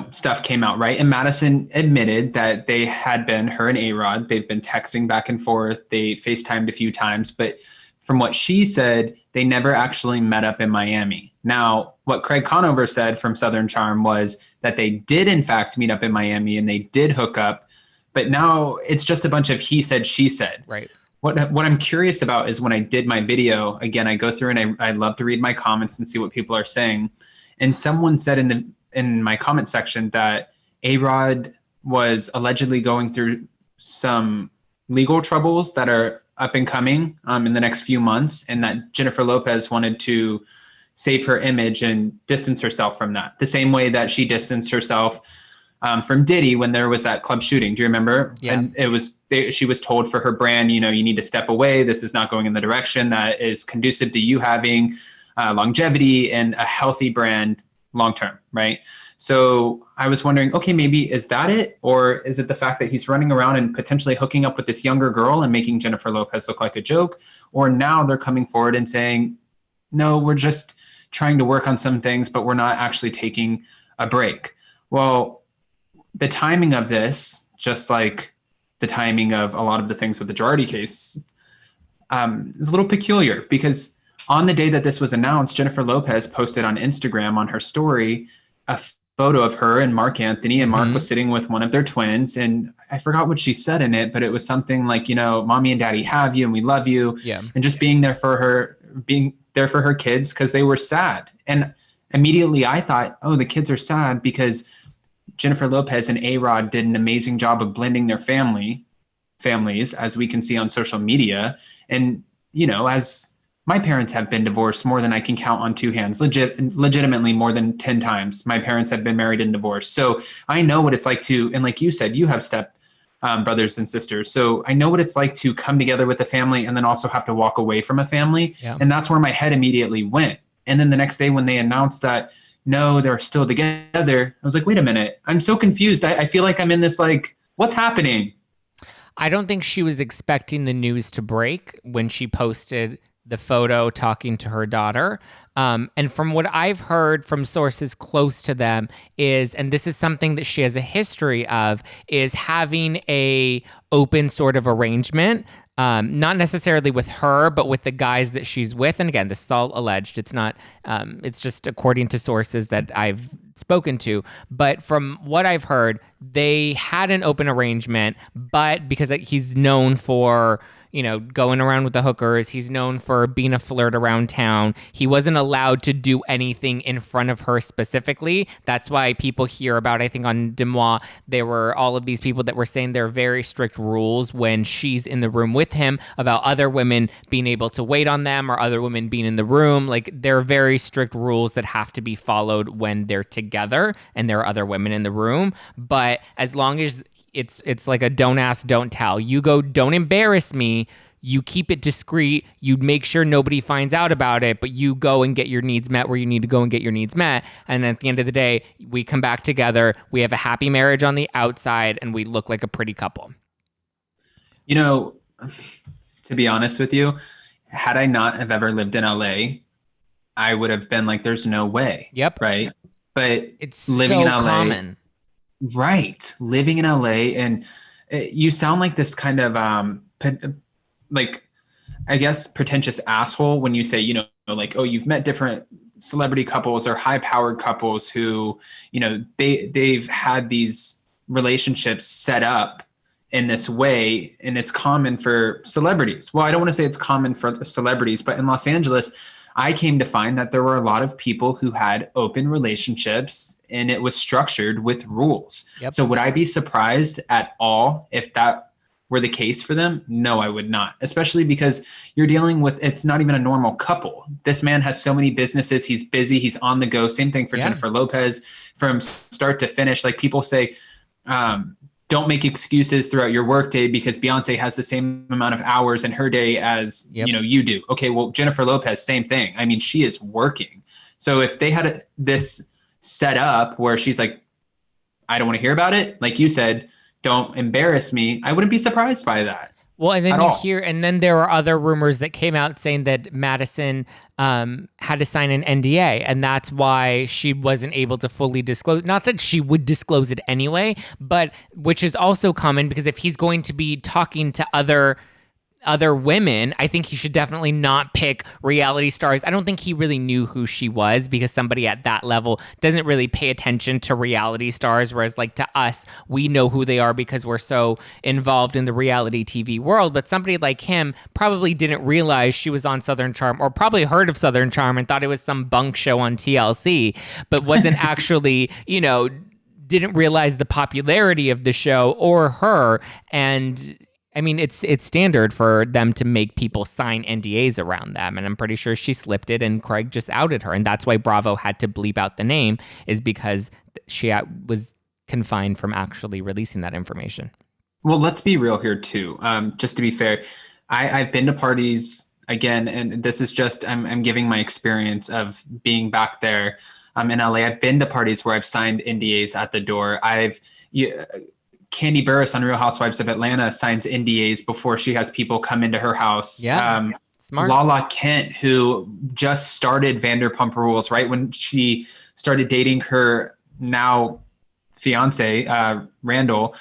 stuff came out, right? And Madison admitted that they had been, her and A-Rod, they've been texting back and forth. They FaceTimed a few times, but from what she said, they never actually met up in Miami. Now, what Craig Conover said from Southern Charm was that they did in fact meet up in Miami and they did hook up, but now it's just a bunch of he said, she said. Right. What I'm curious about is when I did my video, again, I go through and I love to read my comments and see what people are saying. And someone said in my comment section that A-Rod was allegedly going through some legal troubles that are up and coming in the next few months, and that Jennifer Lopez wanted to save her image and distance herself from that, the same way that she distanced herself from Diddy when there was that club shooting. Do you remember? Yeah. And it was she was told for her brand, you need to step away. This is not going in the direction that is conducive to you having longevity and a healthy brand long term, right? So I was wondering, okay, maybe is that it? Or is it the fact that he's running around and potentially hooking up with this younger girl and making Jennifer Lopez look like a joke? Or now they're coming forward and saying, no, we're just trying to work on some things, but we're not actually taking a break. Well, the timing of this, just like the timing of a lot of the things with the Girardi case, is a little peculiar, because on the day that this was announced, Jennifer Lopez posted on Instagram on her story a photo of her and Mark Anthony, and Mark was sitting with one of their twins. And I forgot what she said in it, but it was something like, mommy and daddy have you and we love you. Yeah. And just being there for her kids because they were sad. And immediately I thought, oh, the kids are sad because Jennifer Lopez and A-Rod did an amazing job of blending their families, as we can see on social media. And, as my parents have been divorced more than I can count on two hands, legitimately more than 10 times. My parents have been married and divorced. So I know what it's like to, and like you said, you have step brothers and sisters. So I know what it's like to come together with a family and then also have to walk away from a family. Yeah. And that's where my head immediately went. And then the next day when they announced that, no, they're still together, I was like, wait a minute, I'm so confused. I feel like I'm in this, like, what's happening? I don't think she was expecting the news to break when she posted the photo talking to her daughter. And from what I've heard from sources close to them is, and this is something that she has a history of, is having a open sort of arrangement, not necessarily with her, but with the guys that she's with. And again, this is all alleged. It's not, it's just according to sources that I've spoken to. But from what I've heard, they had an open arrangement, but because he's known for, going around with the hookers, he's known for being a flirt around town. He wasn't allowed to do anything in front of her specifically. That's why people hear about, I think on Demois, there were all of these people that were saying there are very strict rules when she's in the room with him about other women being able to wait on them or other women being in the room. Like, there are very strict rules that have to be followed when they're together and there are other women in the room. But as long as it's like a don't ask, don't tell. You go, don't embarrass me. You keep it discreet. You make sure nobody finds out about it, but you go and get your needs met where you need to go and get your needs met. And at the end of the day, we come back together. We have a happy marriage on the outside and we look like a pretty couple. To be honest with you, had I not have ever lived in LA, I would have been like, there's no way. Yep. Right. But it's living so in LA, common. Right. Living in LA, and you sound like this kind of like, I guess, pretentious asshole when you say, like, oh, you've met different celebrity couples or high powered couples who, they've had these relationships set up in this way, and it's common for celebrities. Well, I don't want to say it's common for celebrities, but in Los Angeles, I came to find that there were a lot of people who had open relationships, and it was structured with rules. Yep. So would I be surprised at all if that were the case for them? No, I would not, especially because you're dealing with, it's not even a normal couple. This man has so many businesses. He's busy. He's on the go. Same thing for Jennifer Lopez from start to finish. Like, people say, don't make excuses throughout your workday because Beyonce has the same amount of hours in her day as you do. Okay, well, Jennifer Lopez, same thing. I mean, she is working. So if they had this set up where she's like, I don't want to hear about it, like you said, don't embarrass me, I wouldn't be surprised by that. Well, and then and then there were other rumors that came out saying that Madison had to sign an NDA, and that's why she wasn't able to fully disclose. Not that she would disclose it anyway, but which is also common, because if he's going to be talking to other women, I think he should definitely not pick reality stars. I don't think he really knew who she was, because somebody at that level doesn't really pay attention to reality stars, whereas like to us, we know who they are because we're so involved in the reality TV world. But somebody like him probably didn't realize she was on Southern Charm, or probably heard of Southern Charm and thought it was some bunk show on TLC, but wasn't actually, didn't realize the popularity of the show or her. And I mean, it's standard for them to make people sign NDAs around them, and I'm pretty sure she slipped it, and Craig just outed her, and that's why Bravo had to bleep out the name, is because she was confined from actually releasing that information. Well, let's be real here too. Just to be fair, I've been to parties again, and this is just I'm giving my experience of being back there in LA. I've been to parties where I've signed NDAs at the door. Candy Burris on Real Housewives of Atlanta signs NDAs before she has people come into her house. Yeah, smart. Lala Kent, who just started Vanderpump Rules, right when she started dating her now fiance, Randall,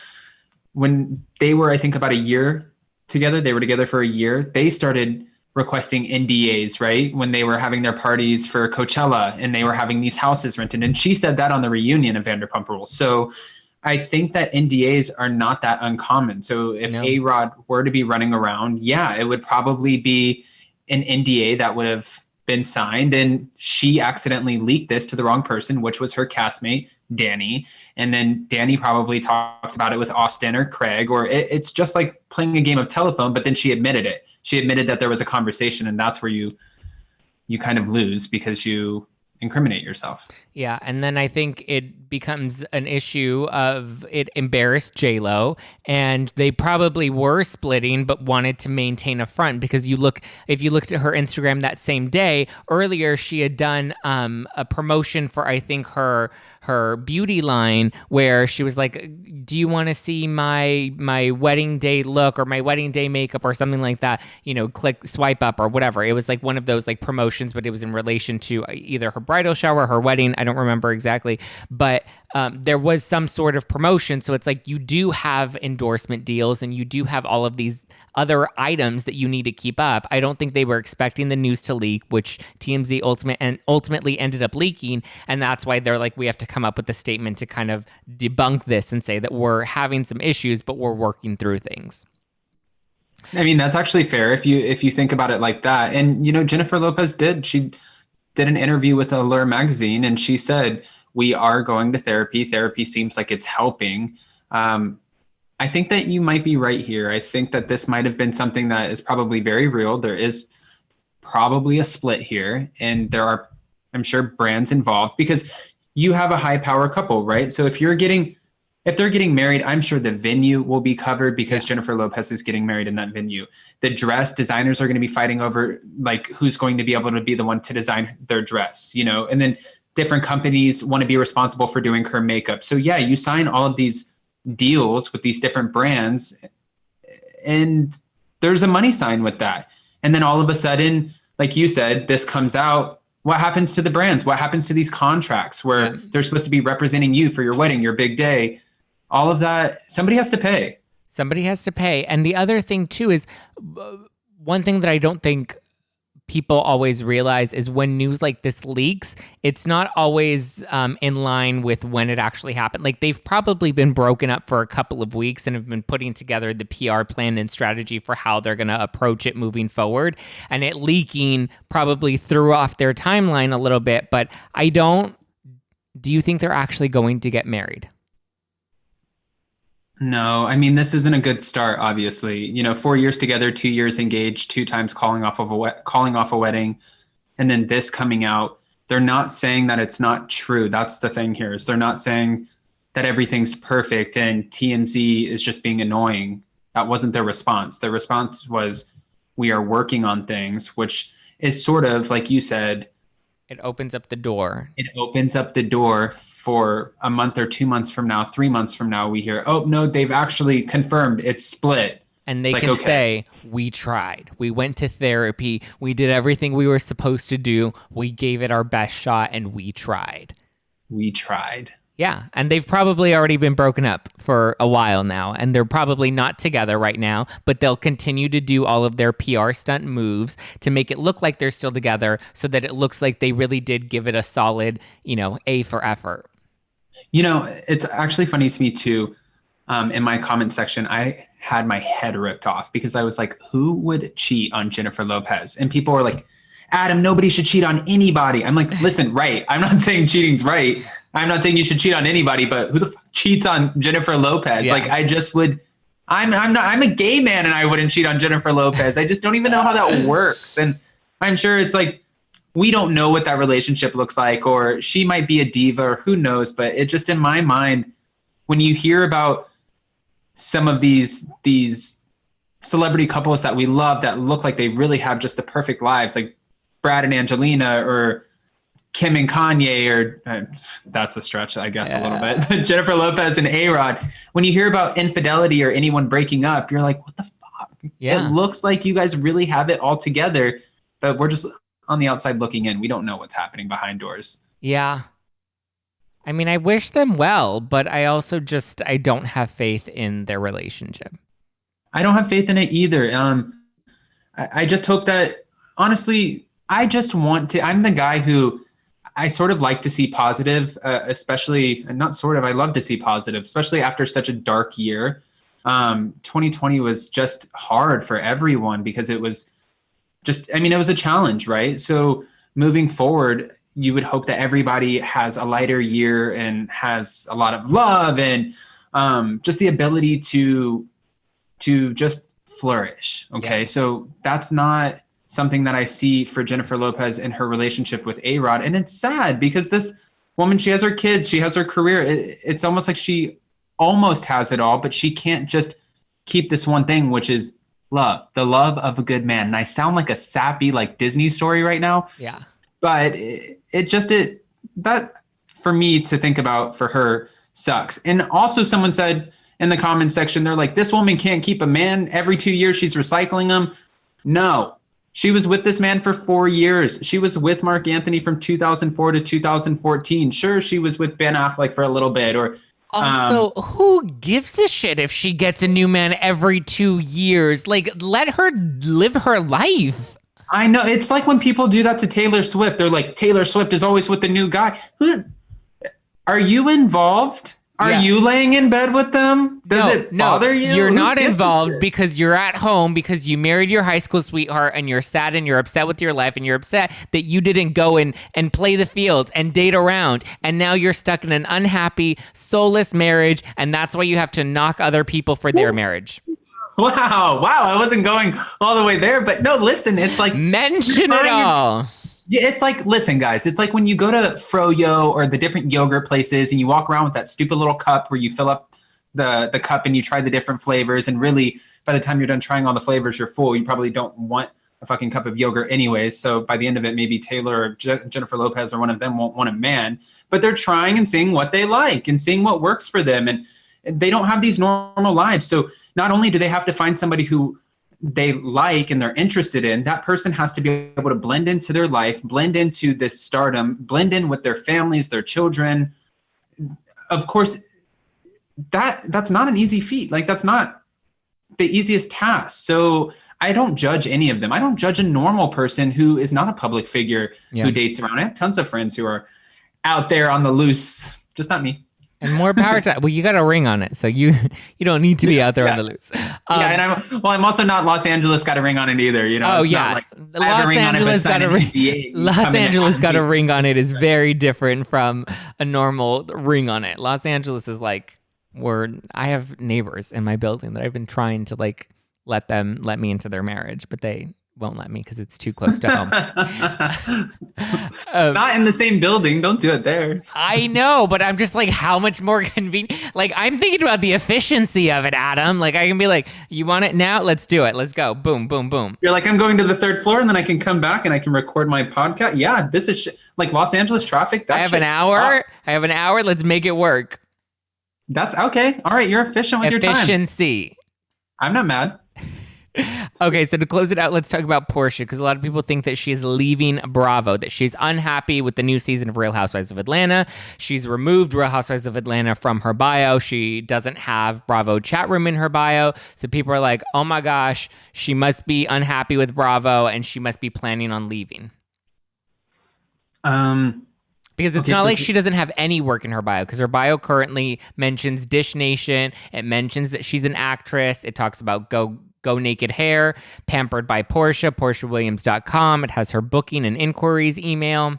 when they were, I think, about a year together, they were together for a year, they started requesting NDAs, right? When they were having their parties for Coachella and they were having these houses rented. And she said that on the reunion of Vanderpump Rules. So I think that NDAs are not that uncommon. So if A-Rod were to be running around, it would probably be an NDA that would have been signed, and she accidentally leaked this to the wrong person, which was her castmate, Danny. And then Danny probably talked about it with Austin or Craig, or it's just like playing a game of telephone, but then she admitted it. She admitted that there was a conversation, and that's where you kind of lose because you incriminate yourself. Yeah, and then I think it becomes an issue of it embarrassed J-Lo, and they probably were splitting but wanted to maintain a front, because if you looked at her Instagram that same day, earlier she had done a promotion for, I think, her beauty line, where she was like, do you want to see my wedding day look or my wedding day makeup or something like that, click swipe up or whatever. It was like one of those like promotions, but it was in relation to either her bridal shower, her wedding, I don't remember exactly, but there was some sort of promotion. So it's like you do have endorsement deals and you do have all of these other items that you need to keep up. I don't think they were expecting the news to leak, which TMZ ultimately ended up leaking, and that's why they're like, we have to come up with a statement to kind of debunk this and say that we're having some issues, but we're working through things. I mean, that's actually fair if you think about it like that. And Jennifer Lopez did an interview with Allure magazine, and she said, we are going to therapy. Therapy seems like it's helping. I think that you might be right here. I think that this might have been something that is probably very real. There is probably a split here, and there are, I'm sure, brands involved, because you have a high power couple, right? So if they're getting married, I'm sure the venue will be covered because Jennifer Lopez is getting married in that venue. The dress designers are going to be fighting over like who's going to be able to be the one to design their dress, and then different companies want to be responsible for doing her makeup. So you sign all of these deals with these different brands, and there's a money sign with that. And then all of a sudden, like you said, this comes out. What happens to the brands? What happens to these contracts where they're supposed to be representing you for your wedding, your big day? All of that, somebody has to pay. Somebody has to pay. And the other thing too is one thing that I don't think people always realize is when news like this leaks, it's not always in line with when it actually happened. Like they've probably been broken up for a couple of weeks and have been putting together the PR plan and strategy for how they're going to approach it moving forward. And it leaking probably threw off their timeline a little bit. But do you think they're actually going to get married? No, I mean, this isn't a good start, obviously. 4 years together, 2 years engaged, 2 times calling off a wedding, and then this coming out. They're not saying that it's not true. That's the thing here, is they're not saying that everything's perfect and TMZ is just being annoying. That wasn't their response. Their response was, we are working on things, which is sort of, like you said, it opens up the door. It opens up the door for a month or 2 months from now, 3 months from now, we hear, oh, no, they've actually confirmed it's split. And they can say, we tried. We went to therapy. We did everything we were supposed to do. We gave it our best shot and we tried. We tried. Yeah, and they've probably already been broken up for a while now, and they're probably not together right now, but they'll continue to do all of their PR stunt moves to make it look like they're still together so that it looks like they really did give it a solid, A for effort. It's actually funny to me too. In my comment section, I had my head ripped off because I was like, who would cheat on Jennifer Lopez? And people were like, Adam, nobody should cheat on anybody. I'm like, listen, right. I'm not saying cheating's right. I'm not saying you should cheat on anybody, but who the fuck cheats on Jennifer Lopez? Yeah. Like, I just would, I'm a gay man and I wouldn't cheat on Jennifer Lopez. I just don't even know how that works. And I'm sure it's like, we don't know what that relationship looks like, or she might be a diva, or who knows. But it just, in my mind, when you hear about some of these celebrity couples that we love that look like they really have just the perfect lives, like Brad and Angelina, or Kim and Kanye, or that's a stretch, I guess, a little bit. Jennifer Lopez and A-Rod. When you hear about infidelity or anyone breaking up, you're like, what the fuck? Yeah. It looks like you guys really have it all together, but we're just on the outside looking in. We don't know what's happening behind doors. Yeah. I mean, I wish them well, but I also I don't have faith in their relationship. I don't have faith in it either. I just hope that, honestly, I'm the guy who I sort of like to see positive, especially, and not sort of, I love to see positive, especially after such a dark year. 2020 was just hard for everyone because it was it was a challenge, right? So moving forward, you would hope that everybody has a lighter year and has a lot of love and just the ability to just flourish. Okay. Yeah. So that's not something that I see for Jennifer Lopez and her relationship with A-Rod. And it's sad because this woman, she has her kids, she has her career. It's almost like she almost has it all, but she can't just keep this one thing, which is love, the love of a good man. And I sound like a sappy, like Disney story right now. Yeah. But that for me to think about for her sucks. And also someone said in the comment section, they're like, this woman can't keep a man. Every 2 years she's recycling him. No, she was with this man for 4 years. She was with Mark Anthony from 2004 to 2014. Sure, she was with Ben Affleck for a little bit. Or also, who gives a shit if she gets a new man every 2 years? Like, let her live her life. I know. It's like when people do that to Taylor Swift. They're like, Taylor Swift is always with the new guy. Are you involved? Are you laying in bed with them? Does it bother you? You're not involved because you're at home because you married your high school sweetheart and you're sad and you're upset with your life and you're upset that you didn't go and play the fields and date around. And now you're stuck in an unhappy, soulless marriage. And that's why you have to knock other people for their marriage. Wow. I wasn't going all the way there. But no, listen, it's like. Mention it all. Yeah, it's like, listen, guys, it's like when you go to Froyo or the different yogurt places and you walk around with that stupid little cup where you fill up the cup and you try the different flavors. And really, by the time you're done trying all the flavors, you're full. You probably don't want a fucking cup of yogurt anyways. So by the end of it, maybe Taylor or Jennifer Lopez or one of them won't want a man. But they're trying and seeing what they like and seeing what works for them. And they don't have these normal lives. So not only do they have to find somebody who they like and they're interested in, that person has to be able to blend into their life, blend into this stardom, blend in with their families, their children. Of course, that's not an easy feat. Like, that's not the easiest task. So I don't judge any of them. I don't judge a normal person who is not a public figure who dates around. I have tons of friends who are out there on the loose, just not me. And more power to, well, you got a ring on it, so you don't need to be out there on the loose. And I'm also not Los Angeles got a ring on it either. You know. Oh yeah, Los Angeles got a ring. Los Angeles got a ring on it is very different from a normal ring on it. Los Angeles is like I have neighbors in my building that I've been trying to like let me into their marriage, but they won't let me because it's too close to home. Not in the same building. Don't do it there. I know, but I'm just like, how much more convenient? Like, I'm thinking about the efficiency of it, Adam. Like, I can be like, you want it now? Let's do it. Let's go. Boom, boom, boom. You're like, I'm going to the third floor and then I can come back and I can record my podcast. Yeah, this is like Los Angeles traffic. I have an hour. Let's make it work. That's okay. All right. You're efficient with your time. Efficiency. I'm not mad. Okay, so to close it out, let's talk about Porsha, because a lot of people think that she is leaving Bravo, that she's unhappy with the new season of Real Housewives of Atlanta. She's removed Real Housewives of Atlanta from her bio. She doesn't have Bravo chat room in her bio. So people are like, oh my gosh, she must be unhappy with Bravo and she must be planning on leaving. Because it's not like she doesn't have any work in her bio, because her bio currently mentions Dish Nation. It mentions that she's an actress. It talks about Go Naked Hair, Pampered by Porsha, PorshaWilliams.com. It has her booking and inquiries email.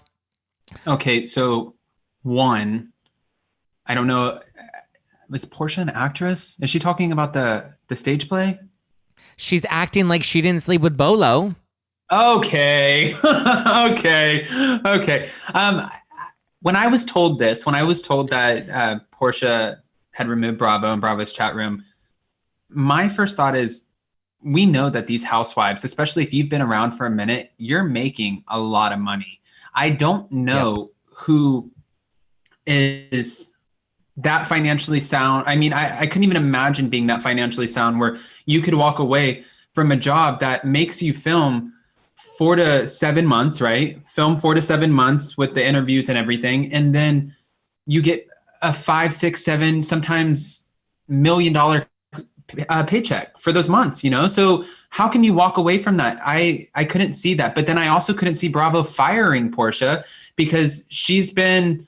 Okay, so one, I don't know, was Porsha an actress? Is she talking about the stage play? She's acting like she didn't sleep with Bolo. Okay. Okay. When I was told that Porsha had removed Bravo and Bravo's chat room, my first thought is, we know that these housewives, especially if you've been around for a minute, you're making a lot of money. I don't know who is that financially sound. I mean, I couldn't even imagine being that financially sound where you could walk away from a job that makes you film 4 to 7 months, right? Film 4 to 7 months with the interviews and everything. And then you get a 5, 6, 7, sometimes $1 million paycheck for those months, you know? So how can you walk away from that? I couldn't see that. But then I also couldn't see Bravo firing Porsha, because she's been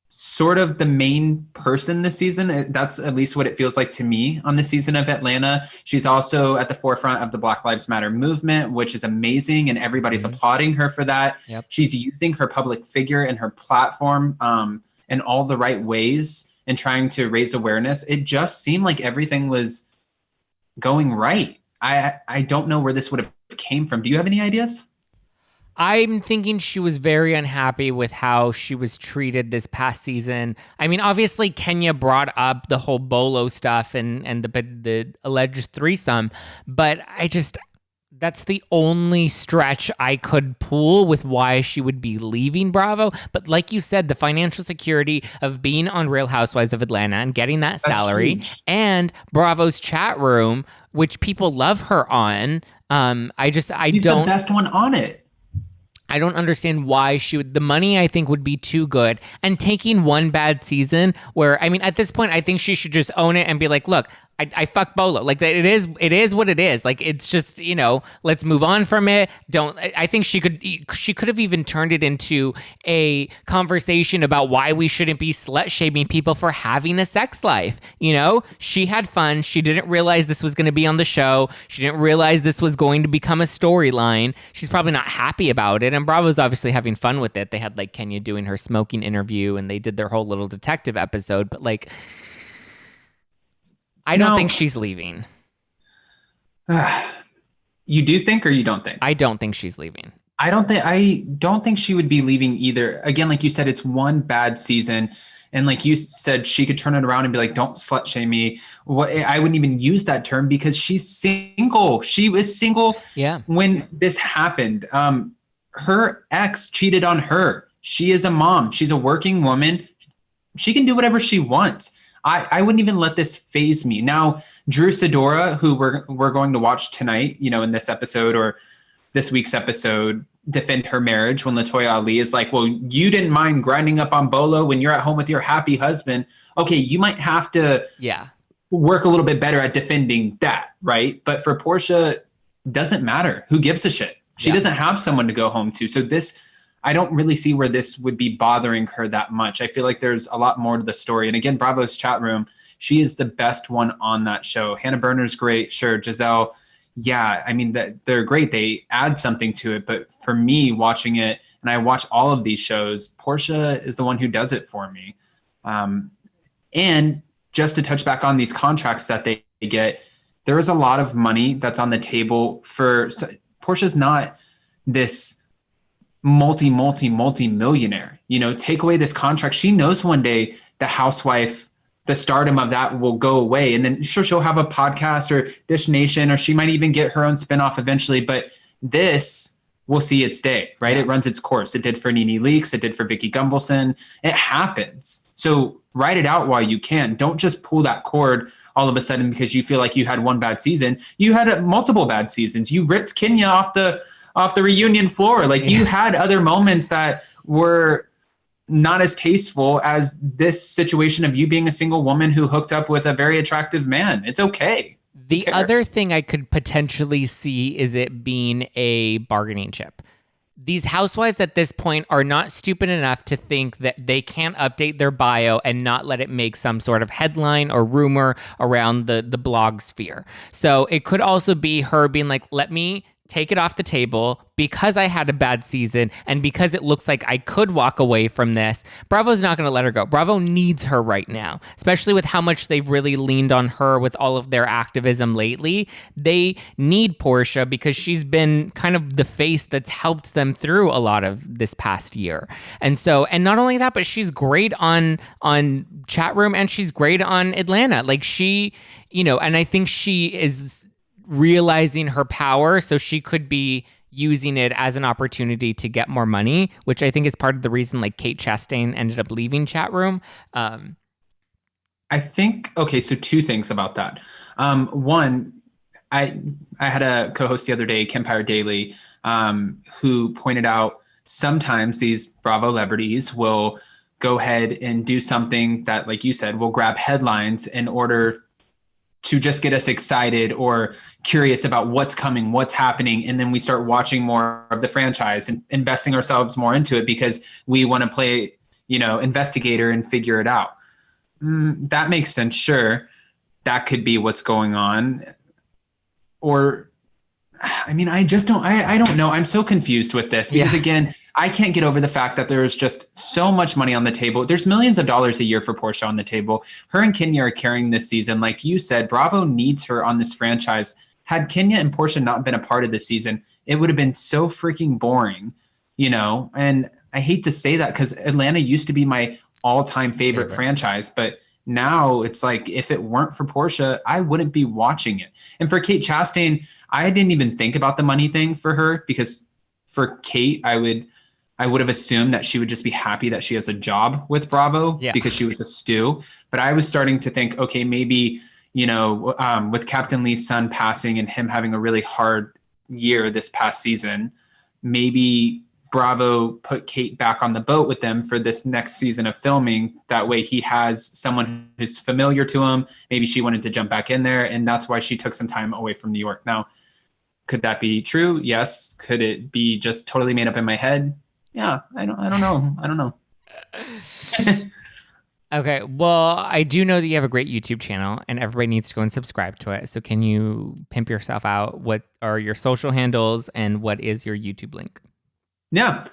sort of the main person this season. That's at least what it feels like to me on the season of Atlanta. She's also at the forefront of the Black Lives Matter movement, which is amazing. And everybody's applauding her for that. Yep. She's using her public figure and her platform in all the right ways and trying to raise awareness. It just seemed like everything was going right. I don't know where this would have came from. Do you have any ideas? I'm thinking she was very unhappy with how she was treated this past season. I mean, obviously Kenya brought up the whole Bolo stuff and the alleged threesome, but that's the only stretch I could pull with why she would be leaving Bravo. But like you said, the financial security of being on Real Housewives of Atlanta and getting that salary, and Bravo's chat room, which people love her on. She's the best one on it. I don't understand why the money I think would be too good. And taking one bad season where, I mean, at this point, I think she should just own it and be like, look, I fuck Bolo. Like, it is what it is. Like, it's just, you know, let's move on from it. I think she could have even turned it into a conversation about why we shouldn't be slut shaming people for having a sex life. You know, she had fun. She didn't realize this was going to be on the show. She didn't realize this was going to become a storyline. She's probably not happy about it. And Bravo's obviously having fun with it. They had like Kenya doing her smoking interview and they did their whole little detective episode. But like, I don't think she's leaving. You do think, or you don't think? I don't think she's leaving. I don't think she would be leaving either. Again, like you said, it's one bad season. And like you said, she could turn it around and be like, don't slut shame me. I wouldn't even use that term because she's single. She was single when this happened. Her ex cheated on her. She is a mom. She's a working woman. She can do whatever she wants. I wouldn't even let this phase me. Now, Drew Sidora, who we're going to watch tonight, in this episode or this week's episode, defend her marriage when LaToya Ali is like, well, you didn't mind grinding up on Bolo when you're at home with your happy husband. Okay, you might have to work a little bit better at defending that, right? But for Porsha, doesn't matter. Who gives a shit? She doesn't have someone to go home to. So this, I don't really see where this would be bothering her that much. I feel like there's a lot more to the story. And again, Bravo's chat room, she is the best one on that show. Hannah Berner's great. Sure. Giselle. Yeah. I mean, they're great. They add something to it. But for me watching it, and I watch all of these shows, Porsha is the one who does it for me. And just to touch back on these contracts that they get, there is a lot of money that's on the table for Porsha's not this multi-millionaire, take away this contract. She knows one day the housewife, the stardom of that will go away. And then sure, she'll have a podcast or Dish Nation, or she might even get her own spinoff eventually. But this will see its day, right? Yeah. It runs its course. It did for Nene Leakes. It did for Vicky Gunvalson. It happens. So write it out while you can. Don't just pull that cord all of a sudden because you feel like you had one bad season. You had multiple bad seasons. You ripped Kenya off the reunion floor. Like you had other moments that were not as tasteful as this situation of you being a single woman who hooked up with a very attractive man. It's okay. The other thing I could potentially see is it being a bargaining chip. These housewives at this point are not stupid enough to think that they can't update their bio and not let it make some sort of headline or rumor around the blog sphere. So it could also be her being like, let me take it off the table because I had a bad season and because it looks like I could walk away from this. Bravo's not going to let her go. Bravo needs her right now, especially with how much they've really leaned on her with all of their activism lately. They need Porsha because she's been kind of the face that's helped them through a lot of this past year. And so, and not only that, but she's great on chat room and she's great on Atlanta. Like she, and I think she is realizing her power, so she could be using it as an opportunity to get more money, which I think is part of the reason like Kate Chastain ended up leaving chat room. I think, okay, so two things about that. One, I had a co-host the other day, Kempire Daily, who pointed out sometimes these Bravo celebrities will go ahead and do something that, like you said, will grab headlines in order to just get us excited or curious about what's coming, what's happening. And then we start watching more of the franchise and investing ourselves more into it because we want to play, investigator and figure it out. That makes sense. Sure. That could be what's going on. Or, I mean, I don't know. I'm so confused with this because again, I can't get over the fact that there is just so much money on the table. There's millions of dollars a year for Porsha on the table. Her and Kenya are carrying this season. Like you said, Bravo needs her on this franchise. Had Kenya and Porsha not been a part of this season, it would have been so freaking boring, And I hate to say that because Atlanta used to be my all-time favorite franchise, but now it's like if it weren't for Porsha, I wouldn't be watching it. And for Kate Chastain, I didn't even think about the money thing for her because for Kate, I would have assumed that she would just be happy that she has a job with Bravo because she was a stew. But I was starting to think, okay, maybe, with Captain Lee's son passing and him having a really hard year this past season, maybe Bravo put Kate back on the boat with them for this next season of filming. That way he has someone who's familiar to him. Maybe she wanted to jump back in there. And that's why she took some time away from New York. Now, could that be true? Yes. Could it be just totally made up in my head? Yeah, I don't know. Okay, well, I do know that you have a great YouTube channel and everybody needs to go and subscribe to it. So can you pimp yourself out? What are your social handles and what is your YouTube link? Yeah,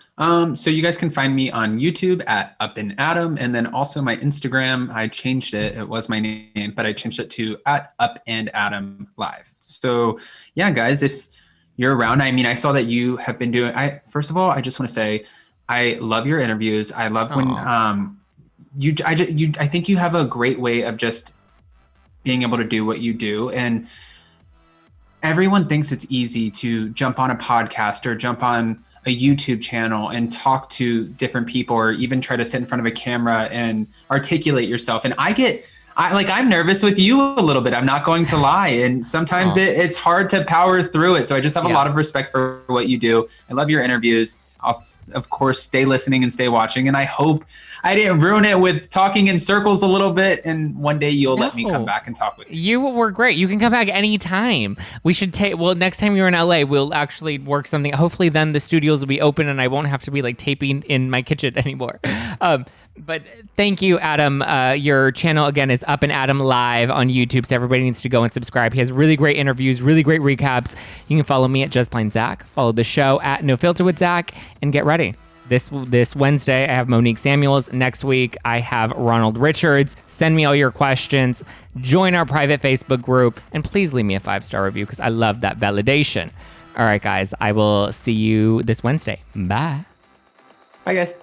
so you guys can find me on YouTube at Up and Adam, and then also my Instagram. I changed it. It was my name, but I changed it to at Up and Adam Live. So yeah, guys, if you're around. I mean, I saw that you have been doing, first of all, I just want to say, I love your interviews. I love when I think you have a great way of just being able to do what you do. And everyone thinks it's easy to jump on a podcast or jump on a YouTube channel and talk to different people or even try to sit in front of a camera and articulate yourself. And I get I'm nervous with you a little bit. I'm not going to lie. And sometimes it's hard to power through it. So I just have a lot of respect for what you do. I love your interviews. I'll, of course, stay listening and stay watching. And I hope I didn't ruin it with talking in circles a little bit. And one day you'll let me come back and talk with you. You were great. You can come back anytime. We should next time you're in LA, we'll actually work something. Hopefully then the studios will be open and I won't have to be like taping in my kitchen anymore. But thank you, Adam. Your channel, again, is Up and Adam Live on YouTube, so everybody needs to go and subscribe. He has really great interviews, really great recaps. You can follow me at Just Plain Zack. Follow the show at No Filter with Zack, and get ready. This Wednesday, I have Monique Samuels. Next week, I have Ronald Richards. Send me all your questions. Join our private Facebook group, and please leave me a 5-star review because I love that validation. All right, guys, I will see you this Wednesday. Bye. Bye, guys.